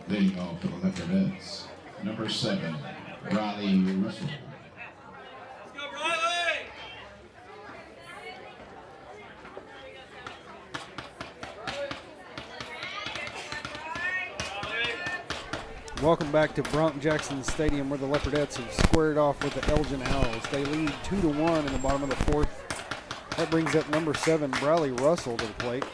Leading off for the Leopardettes, number 7, Riley Russell. Let's go, Riley! Welcome back to Bronk Jackson Stadium, where the Leopardettes have squared off with the Elgin Owls. They lead 2-1 in the bottom of the 4th. That brings up number 7, Briley Russell, to the plate.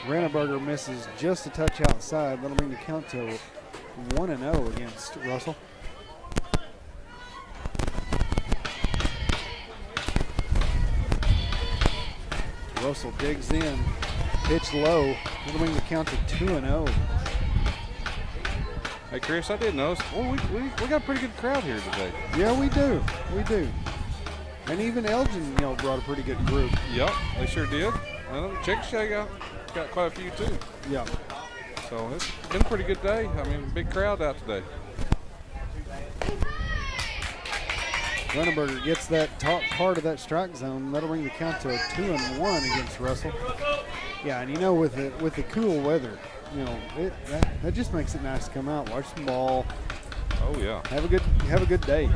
Ranneberger misses just a touch outside. That'll bring the count to 1-0 against Russell. Russell digs in, pitch low. That'll bring the count to 2-0. Hey, Chris, I did notice. Well, we got a pretty good crowd here today. Yeah, we do. We do. And even Elgin, brought a pretty good group. Yep, they sure did. Chickasha got quite a few too. Yeah. So it's been a pretty good day. I mean, big crowd out today. Runneberger gets that top part of that strike zone. That'll bring the count to a 2-1 against Russell. Yeah, and with the cool weather, that just makes it nice to come out, watch some ball, Oh yeah. Have a good day.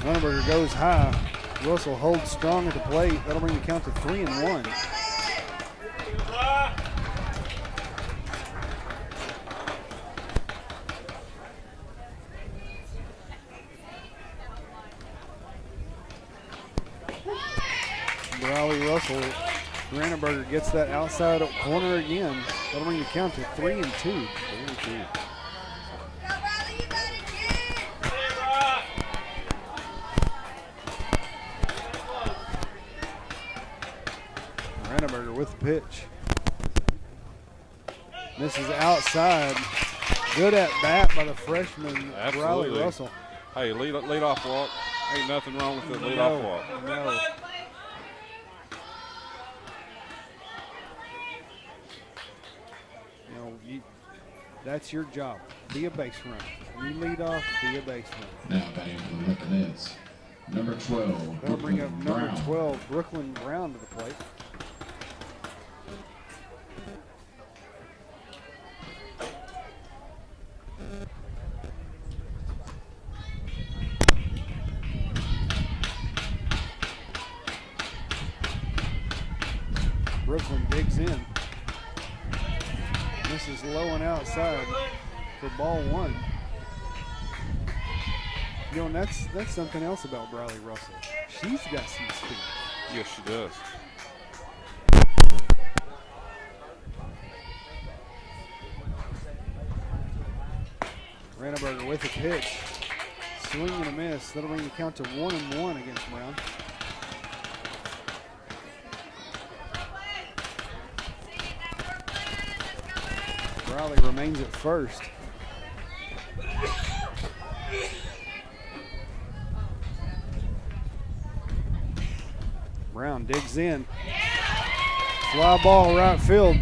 Runneberger goes high. Russell holds strong at the plate. That'll bring the count to 3-1. Brawley Russell, Ranneberger gets that outside corner again. That'll bring the count to 3-2. Ranneberger with the pitch. Misses outside. Good at bat by the freshman, Brawley Russell. Hey, lead off walk. Ain't nothing wrong with the lead off walk. No. That's your job. Be a base runner. You lead off, be a base runner. Now batting for the Leopards, number 12. That'll bring up number Brown. 12, Brooklyn Brown, to the plate. Brooklyn digs in. This is low and outside for ball one. And that's something else about Brawley Russell. She's got some speed. Yes, she does. Ranneberger with a pitch. Swing and a miss. That'll bring the count to 1-1 against Brown. Brawley remains at first. Brown digs in. Fly ball right field.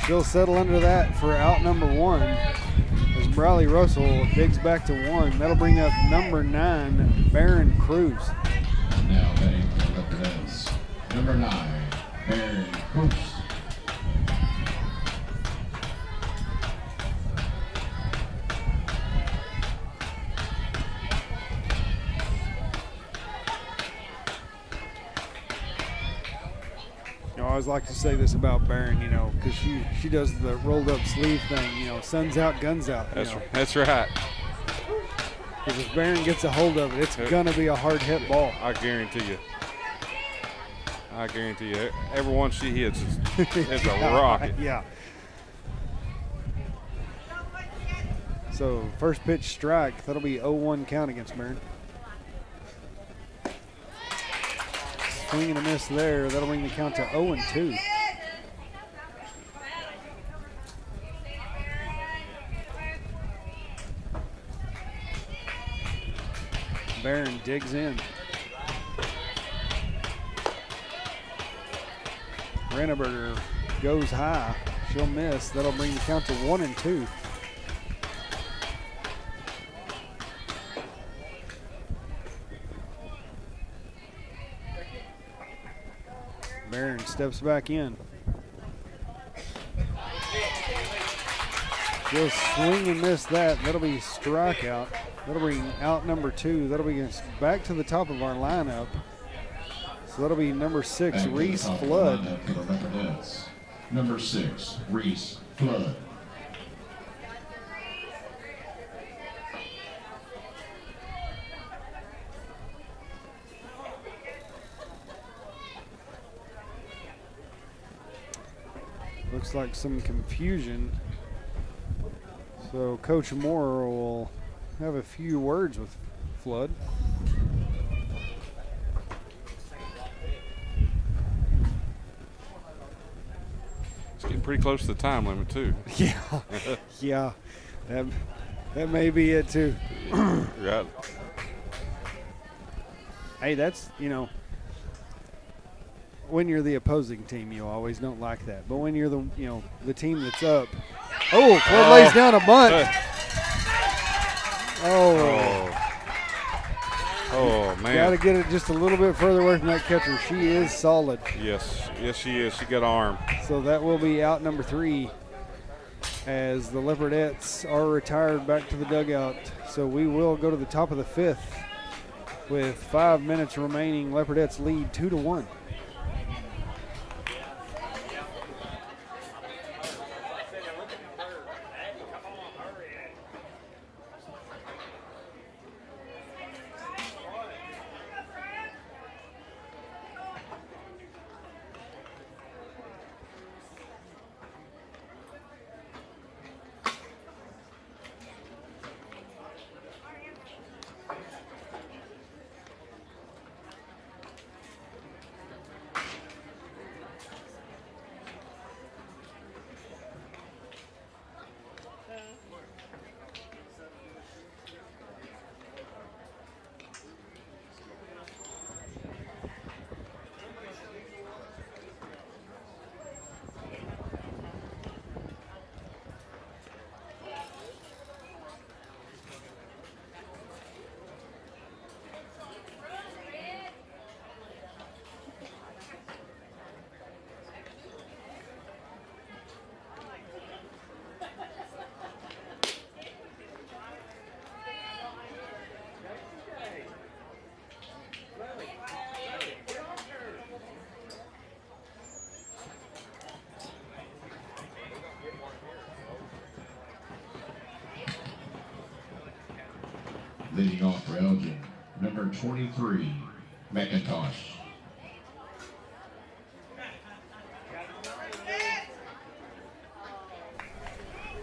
She'll settle under that for out number 1 as Brawley Russell digs back to 1. That'll bring up number 9, Barron Cruz. Now batting for the Leopards, number 9, Barron Cruz. I always like to say this about Barron, because she does the rolled up sleeve thing, sun's out, guns out. That's right. Because if Barron gets a hold of it, it's going to be a hard hit ball. I guarantee you. Every one she hits is a rocket. Yeah. So first pitch strike, that'll be 0-1 count against Barron. Swing and a miss there. That'll bring the count to 0-2. Barron digs in. Ranneberger goes high. She'll miss. That'll bring the count to 1-2. Barron steps back in. She'll swing and miss that. That'll be strikeout. That'll bring out number 2. That'll be back to the top of our lineup. So that'll be number 6, Back to the Reese top of the Flood. lineup for the Leopards, number 6, Reese Flood. Looks like some confusion. So Coach Moore will have a few words with Flood. It's getting pretty close to the time limit too. Yeah, that may be it too. Right. Hey, that's, when you're the opposing team, you always don't like that. But when you're the team that's up. Oh, Flood lays down a bunt. Oh man. Got to get it just a little bit further away from that catcher. She is solid. Yes, she is. She got arm. So that will be out number 3. as the Leopardettes are retired back to the dugout. So we will go to the top of the 5th with 5 minutes remaining. Leopardettes lead 2-1. Leading off for Elgin, number 23, McIntosh.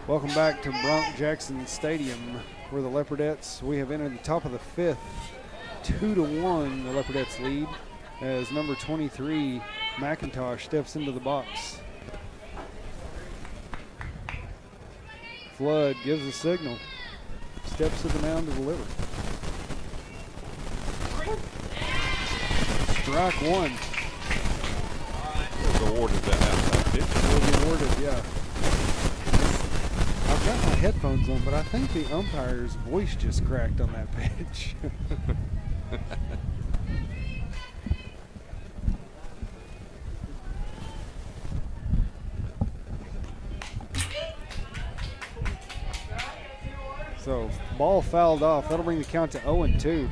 Welcome back to Bronk Jackson Stadium, where the Leopardettes, we have entered the top of the 5th. 2-1 the Leopardettes lead as number 23, McIntosh, steps into the box. Flood gives a signal, steps to the mound to deliver. Strike one. Was awarded that outside pitch. Was awarded, yeah. I've got my headphones on, but I think the umpire's voice just cracked on that pitch. So, ball fouled off. That'll bring the count to 0-2.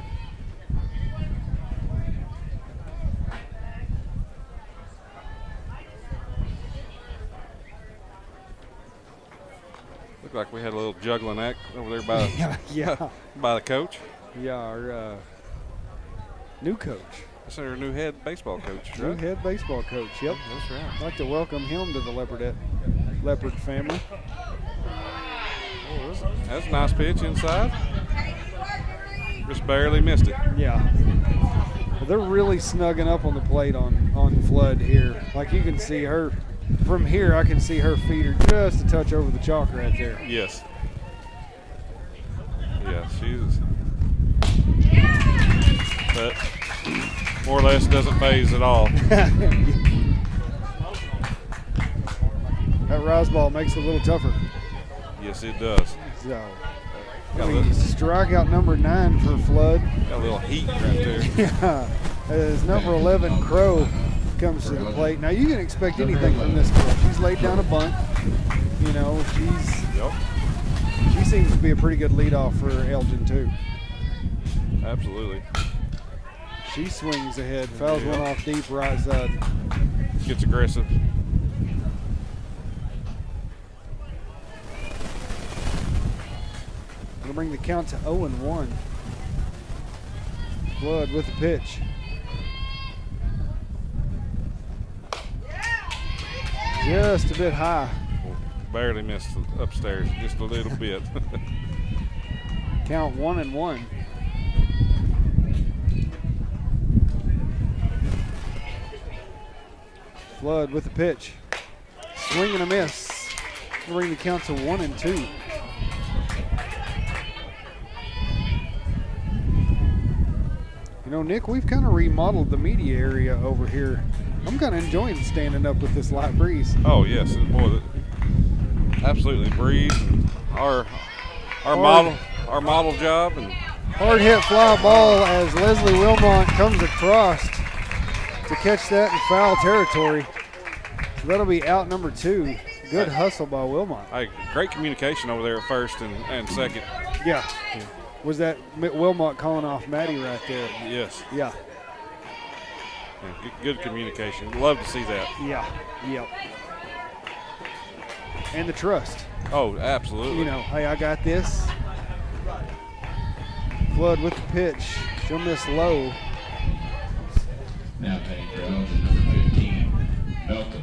Looked like we had a little juggling act over there by yeah. by the coach. Yeah, our new coach. That's our new head baseball coach, New right? head baseball coach, yep. That's right. I'd like to welcome him to the Leopard family. Oh, that's a nice pitch inside. Just barely missed it. Yeah. Well, they're really snugging up on the plate on Flood here. Like you can see her, from here I can see her feet are just a touch over the chalk right there. Yes. Yeah, she's. But more or less doesn't phase at all. That rise ball makes it a little tougher. Yes, it does. So, Got a little, strikeout number 9 for Flood. got a little heat right there. Yeah, as number 11, Crow, comes to the plate. Now, you can expect anything from this girl. She's laid down a bunt. You know, she seems to be a pretty good leadoff for Elgin, too. Absolutely. She swings ahead, fouls one off deep right side. Gets aggressive. It'll bring the count to 0-1. Flood with the pitch. Just a bit high. Barely missed upstairs, just a little bit. Count 1-1. Flood with the pitch. Swing and a miss. It'll bring the count to 1-2. You know, Nick, we've kind of remodeled the media area over here. I'm kind of enjoying standing up with this light breeze. Oh yes, boy, absolutely breeze. And our model job and Hard hit fly ball as Leslie Wilmont comes across to catch that in foul territory. So that'll be out number 2. Good hustle by Wilmot. Great communication over there at first and second. Yeah. Was that Wilmot calling off Maddie right there? Yes. Yeah. Yeah, good communication. Love to see that. Yeah. Yep. And the trust. Oh, absolutely. You know, hey, I got this. Flood with the pitch. She'll miss low. Now paying for Elgin, number 15, Melton.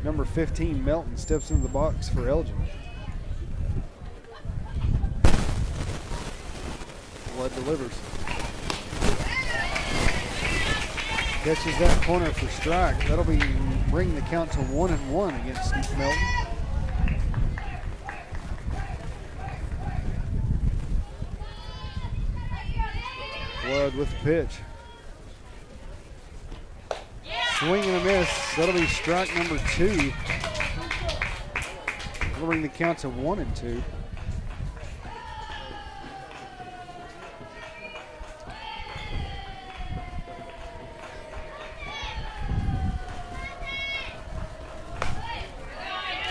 Number 15, Melton, steps into the box for Elgin. Flood delivers. Catches that corner for strike. That'll bring the count to 1-1 against Melton. Flood with the pitch. Swing and a miss. That'll be strike number 2. That'll bring the count to 1-2.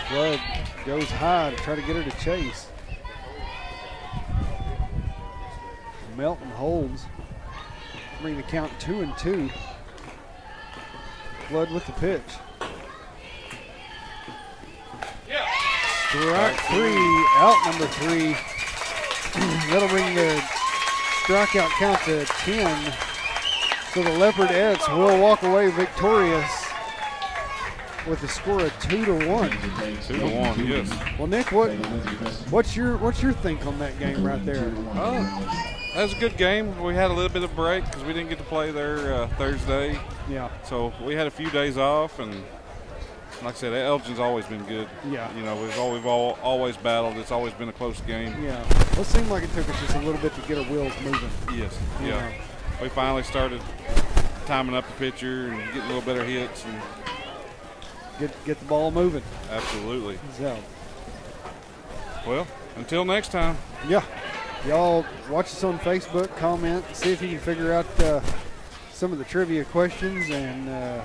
Flood goes high to try to get her to chase. Melton holds. Bring the count 2-2. Flood with the pitch. Strike 3, out number 3. That'll bring the strikeout count to 10. So the Leopardettes will walk away victorious with a score of 2-1. 2-1, yes. Well, Nick, what's your think on that game right there? That was a good game. We had a little bit of break because we didn't get to play there Thursday. Yeah. So we had a few days off, and like I said, Elgin's always been good. Yeah. You know, we've always battled. It's always been a close game. Yeah. Well, it seemed like it took us just a little bit to get our wheels moving. Yes. Yeah. We finally started timing up the pitcher and getting a little better hits and get the ball moving. Absolutely. So. Well, until next time. Yeah. Y'all watch us on Facebook, comment, see if you can figure out some of the trivia questions, and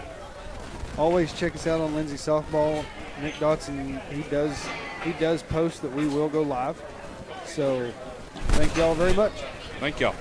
always check us out on Lindsay Softball. Nick Dotson, he does post that we will go live. So thank y'all very much. Thank y'all.